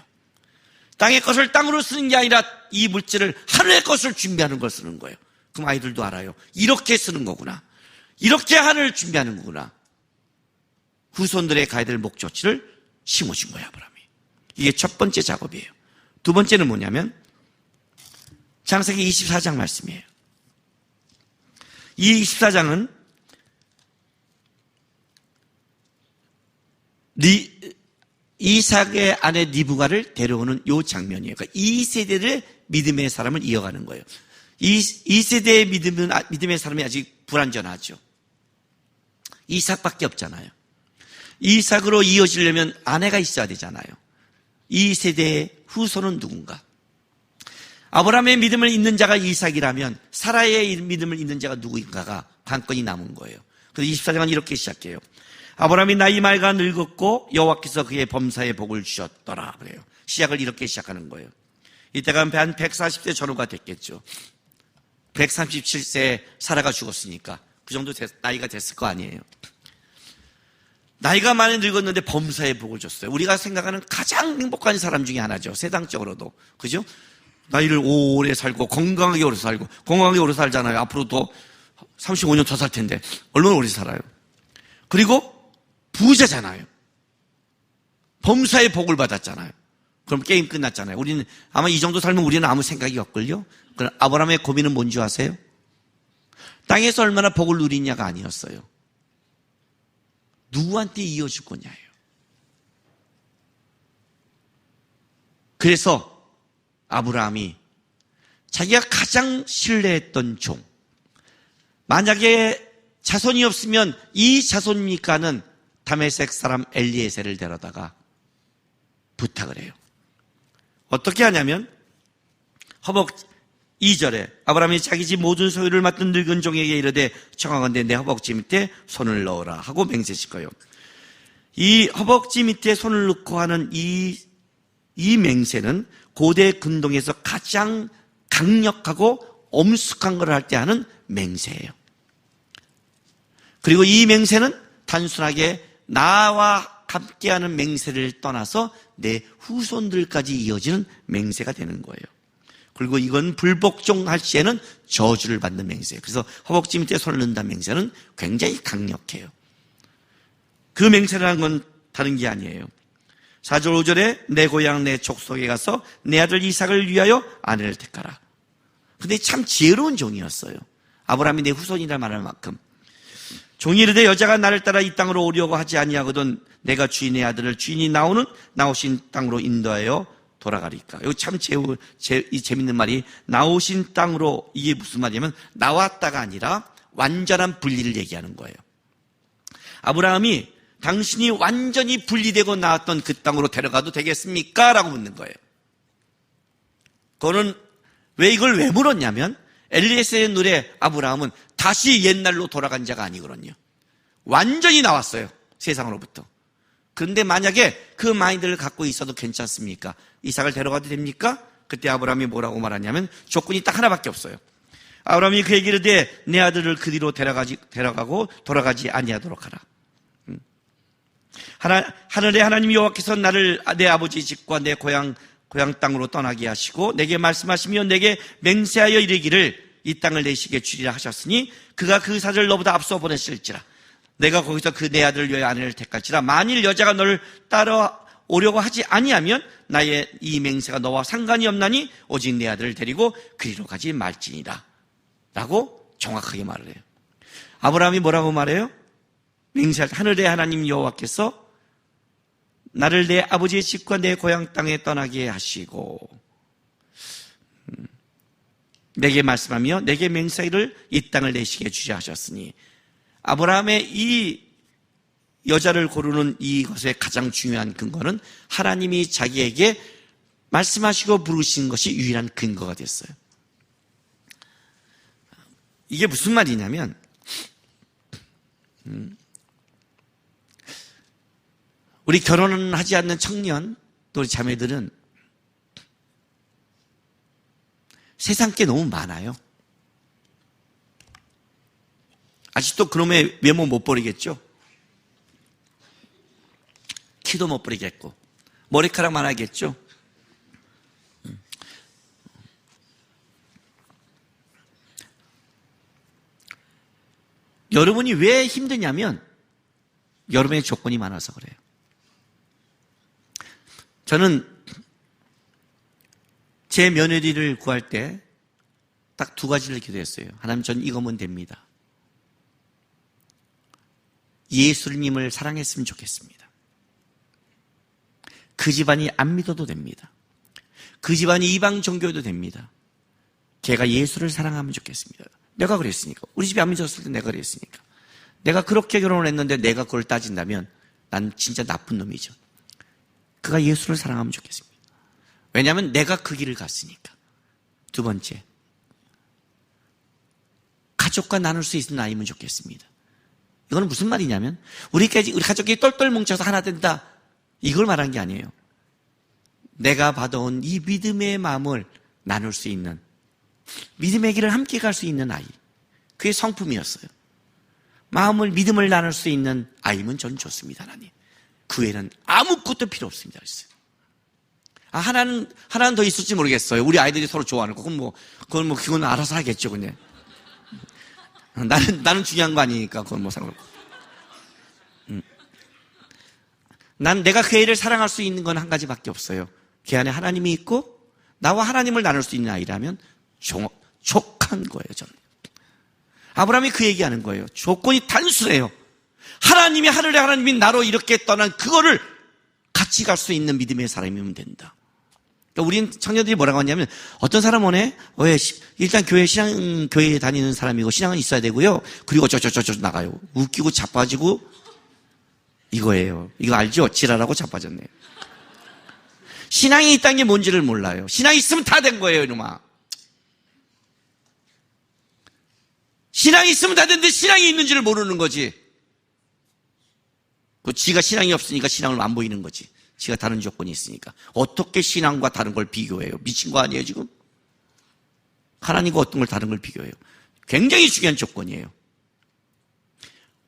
땅의 것을 땅으로 쓰는 게 아니라 이 물질을 하늘의 것을 준비하는 걸 쓰는 거예요. 그럼 아이들도 알아요. 이렇게 쓰는 거구나. 이렇게 하늘을 준비하는 거구나. 후손들의 가야 될 목적지를 심어준 거예요, 아브라함이. 이게 첫 번째 작업이에요. 두 번째는 뭐냐면 창세기 24장 말씀이에요. 이 24장은 이삭의 아내 리브가를 데려오는 요 장면이에요. 그러니까 이 세대를 믿음의 사람을 이어가는 거예요. 이 세대의 믿음의 사람이 아직 불완전하죠. 이삭밖에 없잖아요. 이삭으로 이어지려면 아내가 있어야 되잖아요. 이 세대의 후손은 누군가? 아브라함의 믿음을 잇는 자가 이삭이라면 사라의 믿음을 잇는 자가 누구인가가 관건이 남은 거예요. 그래서 24장은 이렇게 시작해요. 아브라함이 나이 말가 늙었고 여호와께서 그의 범사에 복을 주셨더라 그래요. 시작을 이렇게 시작하는 거예요. 이때가 한 140세 전후가 됐겠죠. 137세에 사라가 죽었으니까 그 정도 나이가 됐을 거 아니에요. 나이가 많이 늙었는데 범사에 복을 줬어요. 우리가 생각하는 가장 행복한 사람 중에 하나죠. 세상적으로도. 그죠? 나이를 오래 살고 건강하게 오래 살고 건강하게 오래 살잖아요. 앞으로 더 35년 더 살 텐데 얼마나 오래 살아요. 그리고 부자잖아요. 범사의 복을 받았잖아요. 그럼 게임 끝났잖아요. 우리는 아마 이 정도 살면 우리는 아무 생각이 없걸요. 그럼 아브라함의 고민은 뭔지 아세요? 땅에서 얼마나 복을 누리냐가 아니었어요. 누구한테 이어줄 거냐예요. 그래서 아브라함이 자기가 가장 신뢰했던 종, 만약에 자손이 없으면 이 자손입니까는 다메섹 사람 엘리에셀을 데려다가 부탁을 해요. 어떻게 하냐면 허벅 2절에 아브라함이 자기 집 모든 소유를 맡은 늙은 종에게 이르되 청하건대 내 허벅지 밑에 손을 넣어라 하고 맹세실 거예요. 이 허벅지 밑에 손을 넣고 하는 이 맹세는 고대 근동에서 가장 강력하고 엄숙한 걸 할 때 하는 맹세예요. 그리고 이 맹세는 단순하게 나와 함께하는 맹세를 떠나서 내 후손들까지 이어지는 맹세가 되는 거예요. 그리고 이건 불복종할 시에는 저주를 받는 맹세예요. 그래서 허벅지 밑에 손을 넣는다는 맹세는 굉장히 강력해요. 그 맹세를 한 건 다른 게 아니에요. 4절 5절에 내 고향 내 족속에 가서 내 아들 이삭을 위하여 아내를 택하라. 근데 참 지혜로운 종이었어요. 아브라함이 내 후손이라 말할 만큼. 종이 이르되 여자가 나를 따라 이 땅으로 오려고 하지 아니하거든 내가 주인의 아들을 주인이 나오신 땅으로 인도하여 돌아가리까. 이거 참 재밌는 말이 나오신 땅으로, 이게 무슨 말이냐면 나왔다가 아니라 완전한 분리를 얘기하는 거예요. 아브라함이 당신이 완전히 분리되고 나왔던 그 땅으로 데려가도 되겠습니까? 라고 묻는 거예요. 그거는 이걸 왜 물었냐면 엘리에셀의 노래 아브라함은 다시 옛날로 돌아간 자가 아니거든요. 완전히 나왔어요. 세상으로부터. 그런데 만약에 그 마인드를 갖고 있어도 괜찮습니까? 이삭을 데려가도 됩니까? 그때 아브라함이 뭐라고 말하냐면 조건이 딱 하나밖에 없어요. 아브라함이 그에게 이르되 내 아들을 그 뒤로 데려가고 돌아가지 아니하도록 하라. 하늘의 하나님 여호와께서 나를 내 아버지 집과 내 고향 땅으로 떠나게 하시고 내게 말씀하시며 내게 맹세하여 이르기를 이 땅을 내시게 주리라 하셨으니 그가 그 사자를 너보다 앞서 보냈을지라 내가 거기서 그 내 아들을 위하여 아내를 택할지라 만일 여자가 너를 따라오려고 하지 아니하면 나의 이 맹세가 너와 상관이 없나니 오직 내 아들을 데리고 그리로 가지 말지니라 라고 정확하게 말을 해요. 아브라함이 뭐라고 말해요? 맹세할 하늘의 하나님 여호와께서 나를 내 아버지의 집과 내 고향 땅에 떠나게 하시고 내게 말씀하며 내게 맹세를 이 땅을 내시게 주자 하셨으니 아브라함의 이 여자를 고르는 이것의 가장 중요한 근거는 하나님이 자기에게 말씀하시고 부르신 것이 유일한 근거가 됐어요. 이게 무슨 말이냐면 우리 결혼은 하지 않는 청년, 또 우리 자매들은 세상 게 너무 많아요. 아직도 그놈의 외모 못 버리겠죠? 키도 못 버리겠고 머리카락만 하겠죠? 여러분이 왜 힘드냐면 여러분의 조건이 많아서 그래요. 저는 제 며느리를 구할 때 딱 두 가지를 기도했어요. 하나님, 전 이거면 됩니다. 예수님을 사랑했으면 좋겠습니다. 그 집안이 안 믿어도 됩니다. 그 집안이 이방 종교도 됩니다. 걔가 예수를 사랑하면 좋겠습니다. 내가 그랬으니까. 우리 집이 안 믿었을 때 내가 그랬으니까. 내가 그렇게 결혼을 했는데 내가 그걸 따진다면 난 진짜 나쁜 놈이죠. 그가 예수를 사랑하면 좋겠습니다. 왜냐하면 내가 그 길을 갔으니까. 두 번째, 가족과 나눌 수 있는 아이면 좋겠습니다. 이거는 무슨 말이냐면 우리 가족이 똘똘 뭉쳐서 하나 된다, 이걸 말한 게 아니에요. 내가 받아온 이 믿음의 마음을 나눌 수 있는, 믿음의 길을 함께 갈 수 있는 아이, 그게 성품이었어요. 믿음을 나눌 수 있는 아이면 전 좋습니다. 하나님, 그 외에는 아무것도 필요 없습니다. 그랬어요. 하나는 더 있을지 모르겠어요. 우리 아이들이 서로 좋아하는 거. 그건 알아서 하겠죠, 근데. 나는 중요한 거 아니니까, 그건 뭐 상관없고. 난 내가 그 애를 사랑할 수 있는 건 한 가지밖에 없어요. 걔 안에 하나님이 있고, 나와 하나님을 나눌 수 있는 아이라면 족한 거예요, 저는. 아브라함이 그 얘기하는 거예요. 조건이 단순해요. 하늘의 하나님이 나로 이렇게 떠난 그거를 같이 갈 수 있는 믿음의 사람이면 된다. 그러니까 우린 청년들이 뭐라고 하냐면, 어떤 사람 오네? 일단 교회에 다니는 사람이고, 신앙은 있어야 되고요. 그리고 나가요. 웃기고 자빠지고, 이거예요. 이거 알죠? 지랄하고 자빠졌네요. 신앙이 있다는 게 뭔지를 몰라요. 신앙이 있으면 다 된 거예요, 이놈아. 신앙이 있으면 다 됐는데 신앙이 있는지를 모르는 거지. 지가 신앙이 없으니까 신앙을 안 보이는 거지. 지가 다른 조건이 있으니까. 어떻게 신앙과 다른 걸 비교해요? 미친 거 아니에요, 지금? 하나님과 어떤 걸 다른 걸 비교해요? 굉장히 중요한 조건이에요.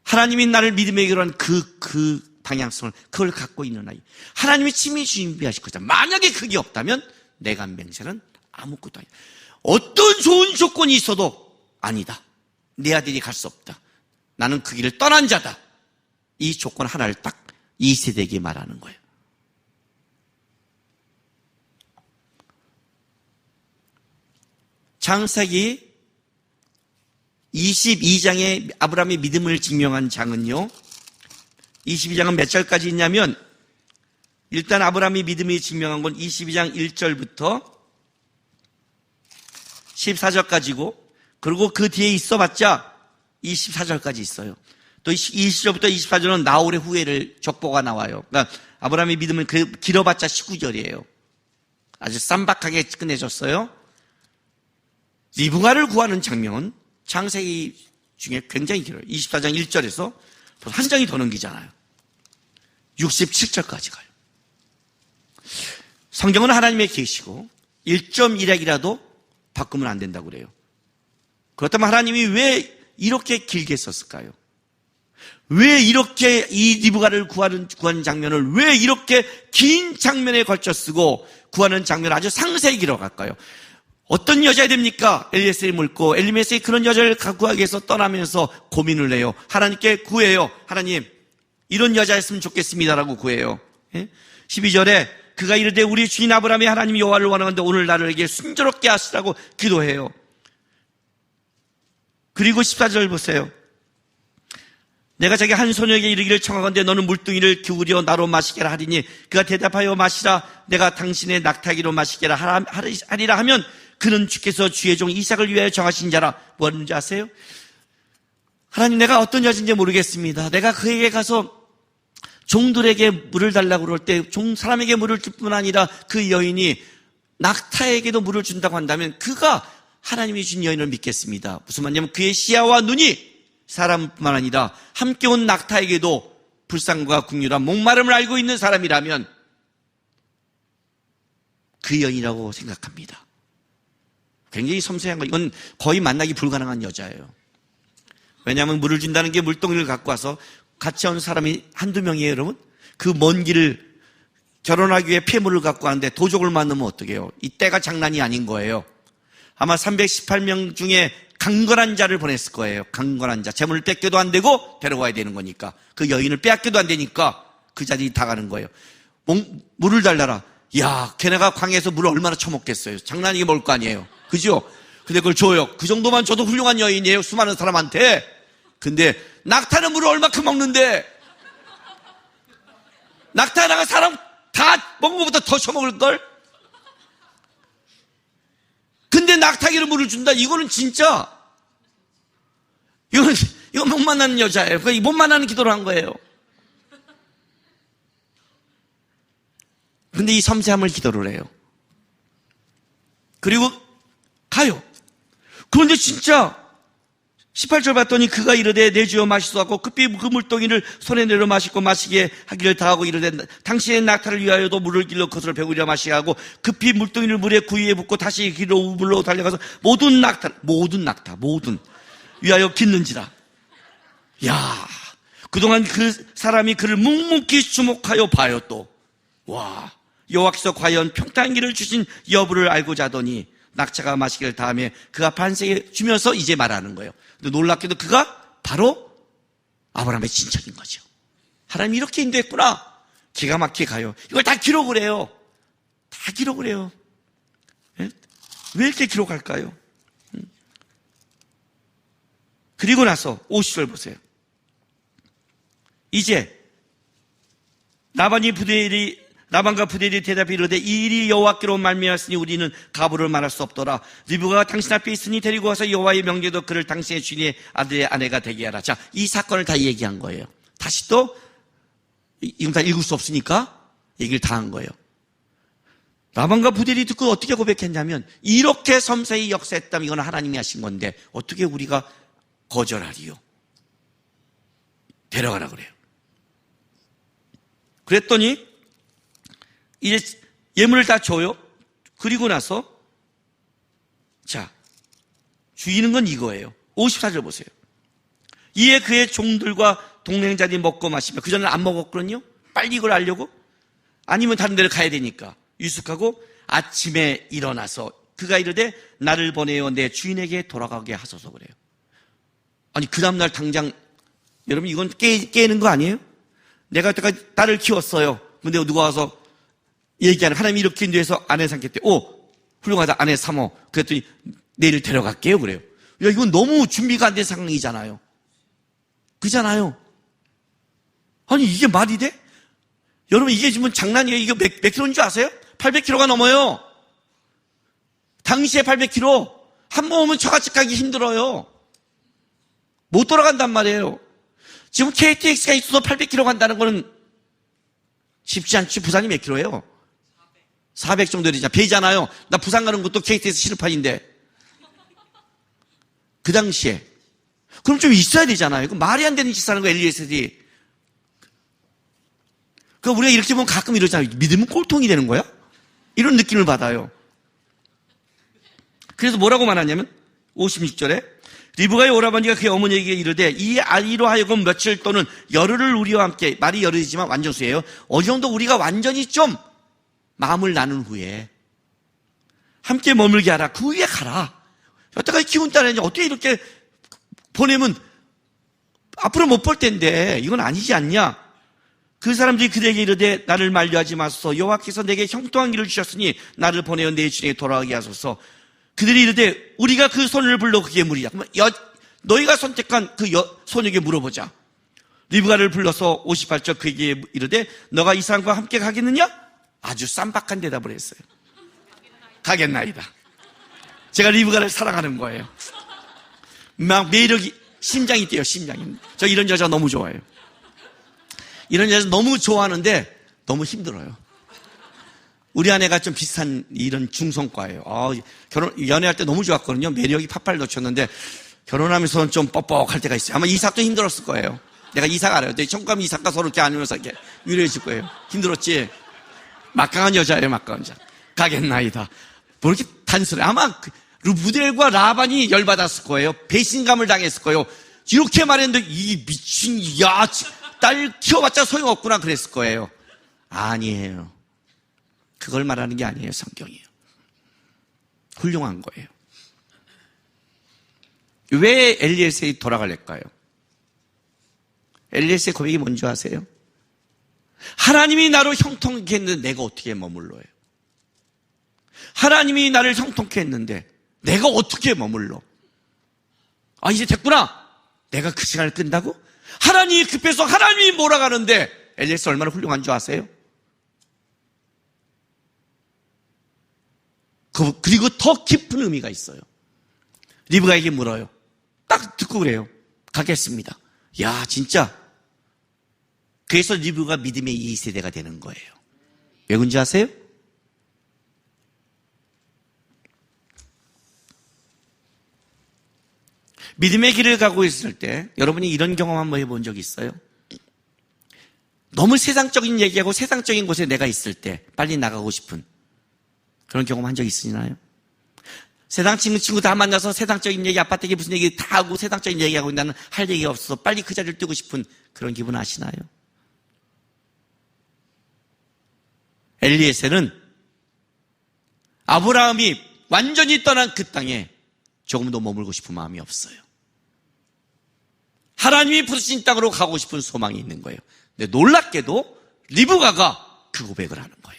하나님이 나를 믿음의 길로 한 그 방향성을, 그걸 갖고 있는 아이. 하나님이 친히 준비하실 거죠. 만약에 그게 없다면 내가 한 맹세는 아무것도 아니다. 어떤 좋은 조건이 있어도 아니다. 내 아들이 갈 수 없다. 나는 그 길을 떠난 자다. 이 조건 하나를 딱 이 세대에게 말하는 거예요. 창세기 22장의 아브라함의 믿음을 증명한 장은요, 22장은 몇 절까지 있냐면, 일단 아브라함이 믿음이 증명한 건 22장 1절부터 14절까지고, 그리고 그 뒤에 있어봤자 24절까지 있어요. 또 20절부터 24절은 나홀의 후예를 족보가 나와요. 그러니까 아브라함의 믿음은 길어봤자 19절이에요. 아주 쌈박하게 끝내줬어요. 리브가를 구하는 장면은 창세기 중에 굉장히 길어요. 24장 1절에서 한 장이 더 넘기잖아요. 67절까지 가요. 성경은 하나님의 계시고 1.1핵이라도 바꾸면 안 된다고 그래요. 그렇다면 하나님이 왜 이렇게 길게 썼을까요? 왜 이렇게 이 리브가를 구하는 장면을 왜 이렇게 긴 장면에 걸쳐 쓰고 구하는 장면을 아주 상세히 길어갈까요? 어떤 여자야 됩니까? 엘리에셀이 묻고 엘리메셀이 그런 여자를 구하기 위해서 떠나면서 고민을 해요. 하나님께 구해요. 하나님, 이런 여자였으면 좋겠습니다라고 구해요. 12절에 그가 이르되 우리 주인 아브라함이 하나님 여호와를 원하는데 오늘 나를 순조롭게 하시라고 기도해요. 그리고 14절 보세요. 내가 자기 한 소녀에게 이르기를 청하건대 너는 물뚱이를 기울여 나로 마시게라 하리니 그가 대답하여 마시라. 내가 당신의 낙타기로 마시게라 하리라 하면 그는 주께서 주의 종 이삭을 위하여 정하신 자라. 뭐 하는지 아세요? 하나님, 내가 어떤 여자인지 모르겠습니다. 내가 그에게 가서 종들에게 물을 달라고 그럴 때 사람에게 물을 줄 뿐 아니라 그 여인이 낙타에게도 물을 준다고 한다면 그가 하나님이 준 여인을 믿겠습니다. 무슨 말이냐면 그의 시야와 눈이 사람뿐만 아니라 함께 온 낙타에게도 불쌍과 긍휼한 목마름을 알고 있는 사람이라면 그 여인이라고 생각합니다. 굉장히 섬세한 거, 이건 거의 만나기 불가능한 여자예요. 왜냐하면 물을 준다는 게 물동이를 갖고 와서 같이 온 사람이 한두 명이에요, 여러분? 그 먼 길을 결혼하기 위해 폐물을 갖고 왔는데 도적을 만나면 어떡해요? 이 때가 장난이 아닌 거예요. 아마 318명 중에 강건한 자를 보냈을 거예요. 강건한 자. 재물을 뺏겨도 안 되고 데려가야 되는 거니까. 그 여인을 빼앗겨도 안 되니까 그 자리에 다 가는 거예요. 물을 달라라. 야, 걔네가 광야에서 물을 얼마나 처먹겠어요. 장난이게 먹을 거 아니에요. 그죠? 근데 그걸 줘요. 그 정도만 줘도 훌륭한 여인이에요. 수많은 사람한테. 근데 낙타는 물을 얼마큼 먹는데 낙타 하나가 사람 다 먹은 것보다 더 처먹을걸? 근데 낙타기를 물을 준다? 이거는 진짜 이건 못 만나는 여자예요. 못 만나는 기도를 한 거예요. 근데 이 섬세함을 기도를 해요. 그리고 가요. 그런데 진짜 18절 봤더니 그가 이르되 내 주여 마시소하고 급히 그 물동이를 손에 내려 마시고 마시게 하기를 다하고 이르되 당신의 낙타를 위하여도 물을 길러 그것을 배우려 마시게 하고 급히 물동이를 물에 구이에 붓고 다시 길로 물로 달려가서 모든 낙타 위하여 깃는지라. 야, 그동안 그 사람이 그를 묵묵히 주목하여 봐요. 또 와, 여호와께서 과연 평탄기를 주신 여부를 알고자 하더니 낙차가 마시기를 다음에 그가 반세에 주면서 이제 말하는 거예요. 근데 놀랍게도 그가 바로 아브라함의 친척인 거죠. 하나님이 이렇게 인도했구나. 기가 막히게 가요. 이걸 다 기록을 해요. 다 기록을 해요. 왜 이렇게 기록할까요? 그리고 나서 50절 보세요. 이제 라반과 부델이 대답이 이르되 이 일이 여호와께로 말미암았으니 우리는 가부를 말할 수 없더라. 리브가가 당신 앞에 있으니 데리고 와서 여호와의 명령대로 그를 당신의 주인의 아들의 아내가 되게 하라. 자, 이 사건을 다 얘기한 거예요. 다시 또 이건 다 읽을 수 없으니까 얘기를 다 한 거예요. 라반과 부델이 듣고 어떻게 고백했냐면 이렇게 섬세히 역사했다면 이건 하나님이 하신 건데 어떻게 우리가 거절하리요? 데려가라 그래요. 그랬더니 이제 예물을 다 줘요. 그리고 나서 자, 죽이는 건 이거예요. 54절 보세요. 이에 그의 종들과 동행자들이 먹고 마시며 그전에는 안 먹었거든요. 빨리 이걸 알려고 아니면 다른 데를 가야 되니까 유숙하고 아침에 일어나서 그가 이르되 나를 보내어 내 주인에게 돌아가게 하소서 그래요. 아니 그 다음날 당장 여러분 이건 깨는 거 아니에요? 내가 여태까지 딸을 키웠어요. 근데 누가 와서 얘기하는 하나님이 이렇게 인도해서 아내 삼겠대. 오, 훌륭하다. 아내 삼어. 그랬더니 내일 데려갈게요. 그래요. 야, 이건 너무 준비가 안 된 상황이잖아요. 그잖아요. 아니, 이게 말이 돼? 여러분, 이게 지금 장난이에요. 이게 몇 킬로인 줄 아세요? 800킬로가 넘어요. 당시에 800킬로. 한 번 오면 저같이 가기 힘들어요. 못 돌아간단 말이에요. 지금 KTX가 있어서 800킬로 간다는 거는 쉽지 않지. 부산이 몇 킬로예요? 400 정도 되잖아. 배잖아요. 나 부산 가는 것도 KTX 실업판인데. 그 당시에. 그럼 좀 있어야 되잖아요. 그 말이 안 되는 짓 하는 거, 엘리에셀이. 그 우리가 이렇게 보면 가끔 이러잖아요. 믿으면 꼴통이 되는 거야? 이런 느낌을 받아요. 그래서 뭐라고 말하냐면 56절에 리브가의 오라버니가 그의 어머니에게 이르되 이 아이로 하여금 며칠 또는 열흘을 우리와 함께, 말이 열흘이지만 완전수예요. 어느 정도 우리가 완전히 좀 마음을 나눈 후에 함께 머물게 하라. 그 위에 가라. 여태까지 키운 딸이 어떻게 이렇게 보내면 앞으로 못 볼 텐데 이건 아니지 않냐. 그 사람들이 그에게 이르되 나를 만류하지 마소서. 여호와께서 내게 형통한 길을 주셨으니 나를 보내어 내 주인에게 돌아가게 하소서. 그들이 이르되 우리가 그 소년을 불러 그게 물이야. 그러면 너희가 선택한 그 소녀에게 물어보자. 리브가를 불러서 58절 그에게 이르되 너가 이 사람과 함께 가겠느냐? 아주 쌈박한 대답을 했어요. 가겠나이다. 제가 리브가를 사랑하는 거예요. 막 매력이, 심장이 뛰어요. 심장이. 저 이런 여자 너무 좋아해요. 이런 여자 너무 좋아하는데 너무 힘들어요. 우리 아내가 좀 비슷한 이런 중성과예요. 연애할 때 너무 좋았거든요. 매력이 팍팍 놓쳤는데 결혼하면서는 좀 뻑뻑할 때가 있어요. 아마 이삭도 힘들었을 거예요. 내가 이삭 알아요. 청감 이삭과 서로 이렇게 안으면서 이렇게 위로해줄 거예요. 힘들었지? 막강한 여자예요. 막강한 여자. 가겠나이다. 뭐 이렇게 단순해. 아마 부델과 라반이 열받았을 거예요. 배신감을 당했을 거예요. 이렇게 말했는데 이 미친 딸 키워봤자 소용없구나 그랬을 거예요. 아니에요. 그걸 말하는 게 아니에요. 성경이에요. 훌륭한 거예요. 왜 엘리에셀이 돌아갈까요? 엘리에셀의 고백이 뭔지 아세요? 하나님이 나를 형통케 했는데 내가 어떻게 머물러요? 하나님이 나를 형통케 했는데 내가 어떻게 머물러? 이제 됐구나. 내가 그 시간을 끈다고? 하나님이 급해서 하나님이 몰아가는데 엘리에셀 얼마나 훌륭한 줄 아세요? 그리고 더 깊은 의미가 있어요. 리브가에게 물어요. 딱 듣고 그래요. 가겠습니다. 야, 진짜. 그래서 리브가 믿음의 2세대가 되는 거예요. 왜 그런지 아세요? 믿음의 길을 가고 있을 때 여러분이 이런 경험 한번 해본 적 있어요? 너무 세상적인 얘기하고 세상적인 곳에 내가 있을 때 빨리 나가고 싶은 그런 경험 한 적 있으시나요? 세상 친구 다 만나서 세상적인 얘기, 아파트 얘기 무슨 얘기 다 하고 세상적인 얘기하고 나는 할 얘기가 없어서 빨리 그 자리를 뛰고 싶은 그런 기분 아시나요? 엘리에셀은 아브라함이 완전히 떠난 그 땅에 조금도 머물고 싶은 마음이 없어요. 하나님이 부르신 땅으로 가고 싶은 소망이 있는 거예요. 근데 놀랍게도 리브가가 그 고백을 하는 거예요.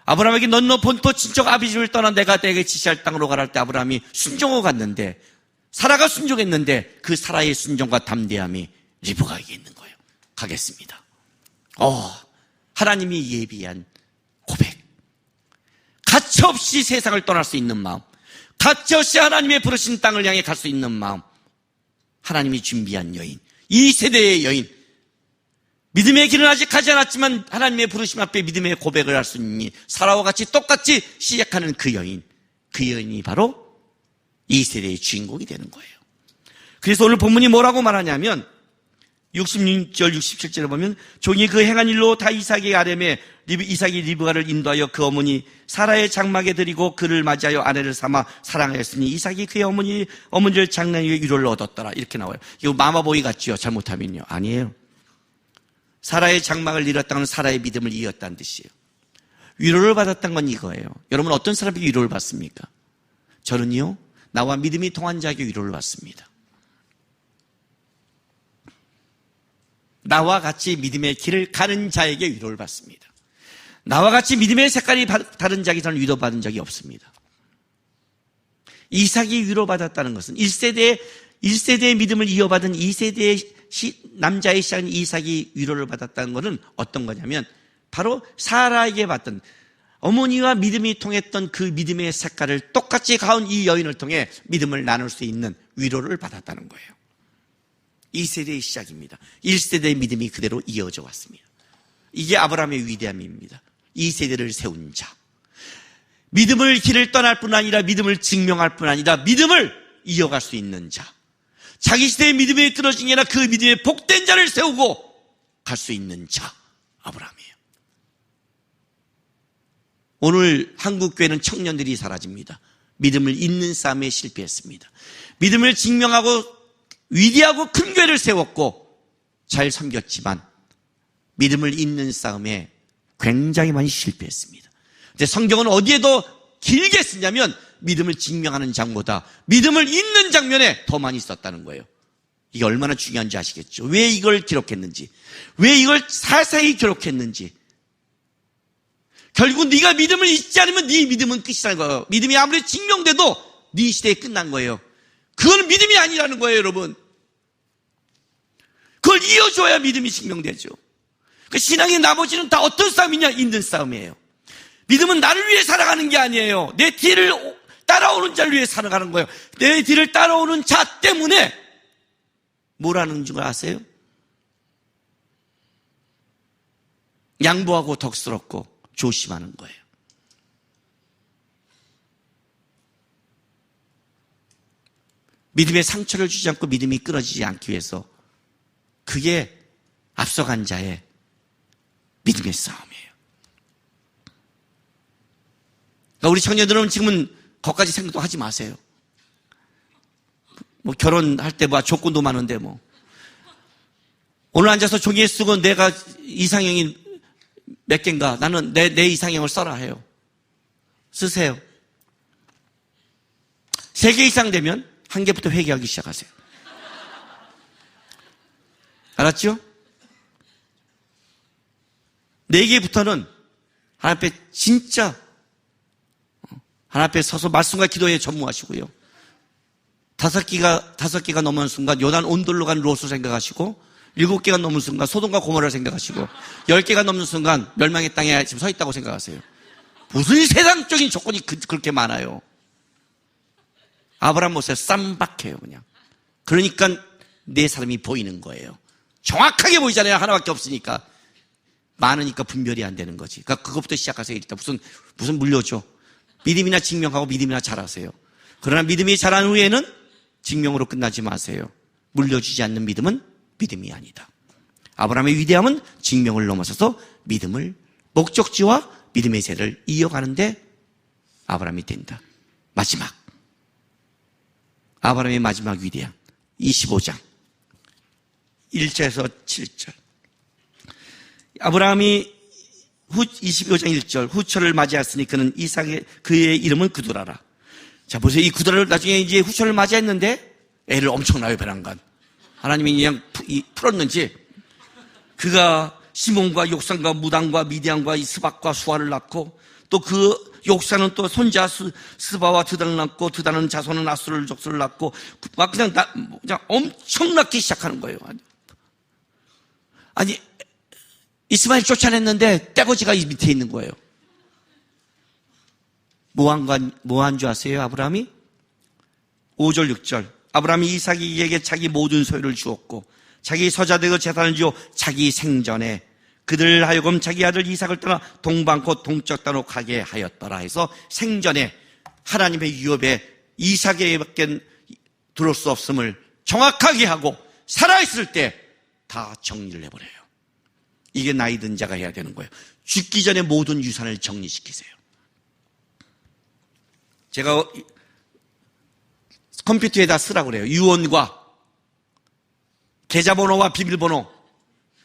아브라함에게 넌 너 본토 친척 아비집을 떠나 내가 내게 지시할 땅으로 가라 할 때 아브라함이 순종하고 갔는데 사라가 순종했는데 그 사라의 순종과 담대함이 리브가에게 있는 거예요. 가겠습니다. 하나님이 예비한 고백. 가차없이 세상을 떠날 수 있는 마음, 가차없이 하나님의 부르신 땅을 향해 갈 수 있는 마음, 하나님이 준비한 여인, 이 세대의 여인, 믿음의 길은 아직 가지 않았지만 하나님의 부르심 앞에 믿음의 고백을 할 수 있니 사라와 같이 똑같이 시작하는 그 여인이 바로 이 세대의 주인공이 되는 거예요. 그래서 오늘 본문이 뭐라고 말하냐면 66절 67절에 보면 종이 그 행한 일로 다 이삭의 아렘에 이삭이 리브가를 인도하여 그 어머니 사라의 장막에 들이고 그를 맞이하여 아내를 삼아 사랑하였으니 이삭이 그의 어머니를 장난 위에 위로를 얻었더라. 이렇게 나와요. 이거 마마보이 같지요? 잘못하면요. 아니에요. 사라의 장막을 잃었다는 사라의 믿음을 이었다는 뜻이에요. 위로를 받았다는 건 이거예요. 여러분 어떤 사람에게 위로를 받습니까? 저는요, 나와 믿음이 통한 자에게 위로를 받습니다. 나와 같이 믿음의 길을 가는 자에게 위로를 받습니다. 나와 같이 믿음의 색깔이 다른 자에게 저는 위로받은 적이 없습니다. 이삭이 위로받았다는 것은 1세대의 믿음을 이어받은 2세대의 남자의 시작인 이삭이 위로를 받았다는 것은 어떤 거냐면 바로 사라에게 받던 어머니와 믿음이 통했던 그 믿음의 색깔을 똑같이 가운 이 여인을 통해 믿음을 나눌 수 있는 위로를 받았다는 거예요. 2세대의 시작입니다. 1세대의 믿음이 그대로 이어져 왔습니다. 이게 아브라함의 위대함입니다. 2세대를 세운 자, 믿음을 길을 떠날 뿐 아니라 믿음을 증명할 뿐 아니라 믿음을 이어갈 수 있는 자, 자기 시대의 믿음에 끊어진 게 아니라 그 믿음의 복된 자를 세우고 갈 수 있는 자, 아브라함이에요. 오늘 한국교회는 청년들이 사라집니다. 믿음을 잇는 싸움에 실패했습니다. 믿음을 증명하고 위대하고 큰 교회를 세웠고 잘 섬겼지만 믿음을 잇는 싸움에 굉장히 많이 실패했습니다. 근데 성경은 어디에도 길게 쓰냐면 믿음을 증명하는 장보다 믿음을 잇는 장면에 더 많이 썼다는 거예요. 이게 얼마나 중요한지 아시겠죠? 왜 이걸 기록했는지, 왜 이걸 사사히 기록했는지. 결국 네가 믿음을 잇지 않으면 네 믿음은 끝이라는 거예요. 믿음이 아무리 증명돼도 네 시대에 끝난 거예요. 그건 믿음이 아니라는 거예요, 여러분. 그걸 이어줘야 믿음이 증명되죠. 그 신앙의 나머지는 다 어떤 싸움이냐? 잇는 싸움이에요. 믿음은 나를 위해 살아가는 게 아니에요. 내 뒤를 따라오는 자를 위해 살아가는 거예요. 내 뒤를 따라오는 자 때문에 뭐라는 줄 아세요? 양보하고 덕스럽고 조심하는 거예요. 믿음의 상처를 주지 않고 믿음이 끊어지지 않기 위해서 그게 앞서간 자의 믿음의 싸움이에요. 그러니까 우리 청년들은 지금은 거기까지 생각도 하지 마세요. 뭐 결혼할 때 뭐 조건도 많은데 뭐. 오늘 앉아서 종이에 쓰고 내가 이상형이 몇 개인가? 나는 내 이상형을 써라 해요. 쓰세요. 3개 이상 되면 1개부터 회개하기 시작하세요. 알았죠? 4개부터는 하나님 앞에 진짜 하나님 앞에 서서 말씀과 기도에 전무하시고요. 5개가 넘은 순간 요단 온돌로 간 롯을 생각하시고 7개가 넘는 순간 소돔과 고모라를 생각하시고 10개가 넘는 순간 멸망의 땅에 지금 서 있다고 생각하세요. 무슨 세상적인 조건이 그렇게 많아요. 아브라함 모습에 쌈박해요 그냥. 그러니까 내 사람이 보이는 거예요. 정확하게 보이잖아요. 하나밖에 없으니까. 많으니까 분별이 안 되는 거지. 그러니까 그것부터 시작하세요. 일단 무슨 물려줘. 믿음이나 증명하고 믿음이나 잘하세요. 그러나 믿음이 잘한 후에는 증명으로 끝나지 마세요. 물려주지 않는 믿음은 믿음이 아니다. 아브라함의 위대함은 증명을 넘어서서 믿음을 목적지와 믿음의 세를 이어가는데 아브라함이 된다. 마지막 아브라함의 마지막 위대함 25장 1절에서 7절 아브라함이 25장 1절 후처를 맞이했으니 그는 그의 이름은 그두라라. 자 보세요. 이 그두라를 나중에 이제 후처를 맞이했는데 애를 엄청 낳아요. 베란간 하나님이 그냥 풀었는지 그가 시몬과 욕산과 무당과 미디안과 이 스박과 수아를 낳고 또 그 욕산은 또 손자 스바와 드단을 낳고 드단은 자손은 아수를 족수를 낳고 막 그냥 엄청 낳기 시작하는 거예요. 아니 이스마엘 쫓아냈는데 떼거지가 이 밑에 있는 거예요. 뭐 한 줄 아세요? 아브라함이 5절 6절 아브라함이 이삭에게 자기 모든 소유를 주었고 자기 서자되고 재산을 주어 자기 생전에 그들 하여금 자기 아들 이삭을 떠나 동방 곧 동쪽 땅으로 가게 하였더라 해서 생전에 하나님의 유업에 이삭에게밖에 들을 수 없음을 정확하게 하고 살아있을 때 다 정리를 해버려요. 이게 나이 든 자가 해야 되는 거예요. 죽기 전에 모든 유산을 정리시키세요. 제가 컴퓨터에다 쓰라고 그래요. 유언과 계좌번호와 비밀번호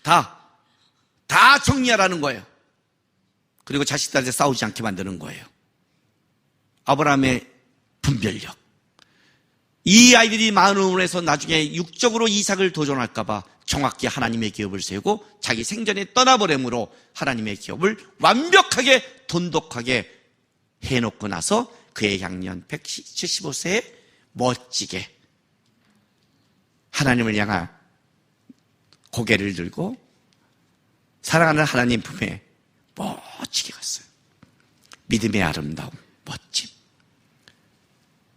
다 정리하라는 거예요. 그리고 자식들한테 싸우지 않게 만드는 거예요. 아브라함의 분별력. 이 아이들이 마흔으로 해서 나중에 육적으로 이삭을 도전할까봐 정확히 하나님의 기업을 세우고 자기 생전에 떠나버림으로 하나님의 기업을 완벽하게 돈독하게 해놓고 나서 그의 향년 175세에 멋지게 하나님을 향한 고개를 들고 사랑하는 하나님 품에 멋지게 갔어요. 믿음의 아름다움, 멋짐.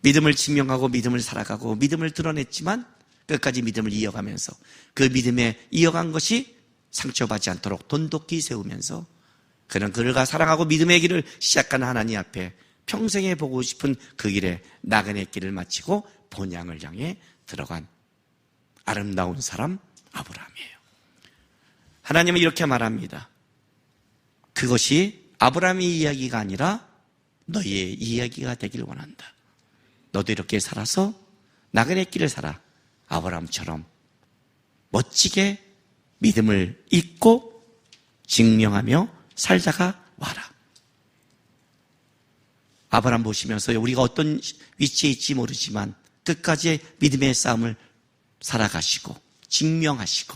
믿음을 증명하고 믿음을 살아가고 믿음을 드러냈지만 끝까지 믿음을 이어가면서 그 믿음에 이어간 것이 상처받지 않도록 돈독히 세우면서 그는 그를 사랑하고 믿음의 길을 시작한 하나님 앞에 평생에 보고 싶은 그 길에 나그네 길을 마치고 본향을 향해 들어간 아름다운 사람 아브라함이에요. 하나님은 이렇게 말합니다. 그것이 아브라함의 이야기가 아니라 너희의 이야기가 되길 원한다. 너도 이렇게 살아서 나그네 길을 살아. 아브라함처럼 멋지게 믿음을 잊고 증명하며 살다가 와라. 아브라함 보시면서 우리가 어떤 위치에 있지 모르지만 끝까지 믿음의 싸움을 살아가시고 증명하시고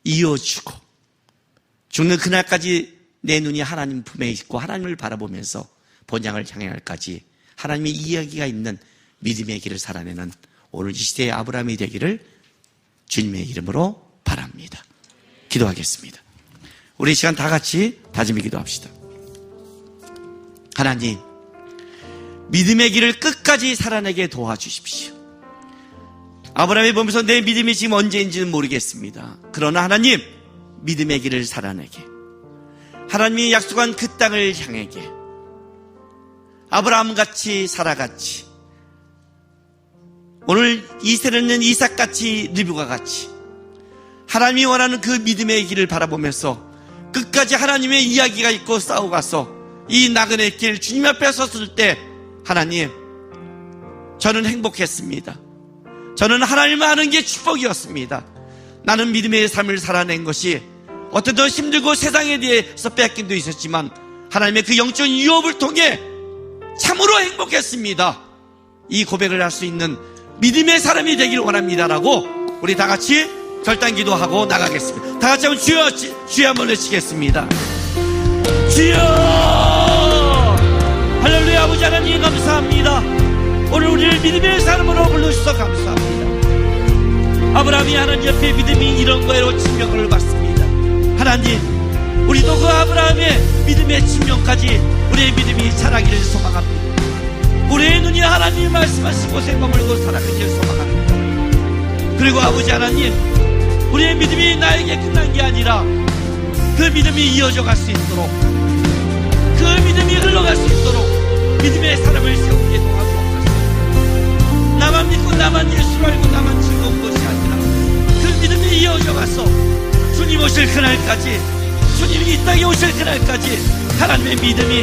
이어주고 죽는 그날까지 내 눈이 하나님 품에 있고 하나님을 바라보면서 본향을 향해 갈까지 하나님의 이야기가 있는 믿음의 길을 살아내는 오늘 이 시대의 아브라함이 되기를 주님의 이름으로 바랍니다. 기도하겠습니다. 우리 이 시간 다 같이 다짐히 기도합시다. 하나님, 믿음의 길을 끝까지 살아내게 도와주십시오. 아브라함이 보면서 내 믿음이 지금 언제인지는 모르겠습니다. 그러나 하나님, 믿음의 길을 살아내게, 하나님이 약속한 그 땅을 향하게, 아브라함같이 살아같이, 오늘 이 세대에 있는 이삭같이 리브가같이 하나님이 원하는 그 믿음의 길을 바라보면서 끝까지 하나님의 이야기가 있고 싸워가서 이 나그네 길 주님 앞에 섰을 때 하나님 저는 행복했습니다. 저는 하나님을 아는 게 축복이었습니다. 나는 믿음의 삶을 살아낸 것이 어떤 더 힘들고 세상에 대해서 뺏김도 있었지만 하나님의 그 영적인 유업을 통해 참으로 행복했습니다. 이 고백을 할 수 있는 믿음의 사람이 되기를 원합니다라고 우리 다 같이 결단기도 하고 나가겠습니다. 다 같이 한번 주여 한번 외치겠습니다. 주여! 할렐루야. 아버지 하나님 감사합니다. 오늘 우리를 믿음의 사람으로 불러주셔서 감사합니다. 아브라함이 하나님 옆에 믿음이 이런 거로 증명을 받습니다. 하나님, 우리도 그 아브라함의 믿음의 증명까지 우리의 믿음이 자라기를 소망합니다. 우리의 눈이 하나님 말씀하신 곳에 머물고 살아가기를 소망합니다. 그리고 아버지 하나님, 우리의 믿음이 나에게 끝난 게 아니라 그 믿음이 이어져 갈 수 있도록, 그 믿음이 흘러갈 수 있도록 믿음의 사람을 세우게 도와주옵소서. 나만 믿고 나만 예수를 알고 나만 즐거운 것이 아니라 그 믿음이 이어져 가서 주님 오실 그날까지, 주님이 이 땅에 오실 그날까지 하나님의 믿음이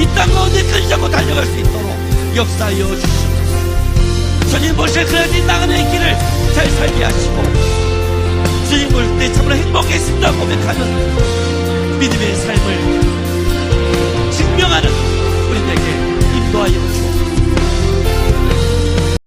이 땅 가운데 끊이지 달려갈 수 있도록 역사하여 주시옵소서. 주님 오실 그날까지 나가는 길을 잘 살게 하시고 주님 볼 때 참으로 행복했습니다 고백하는 믿음의 삶을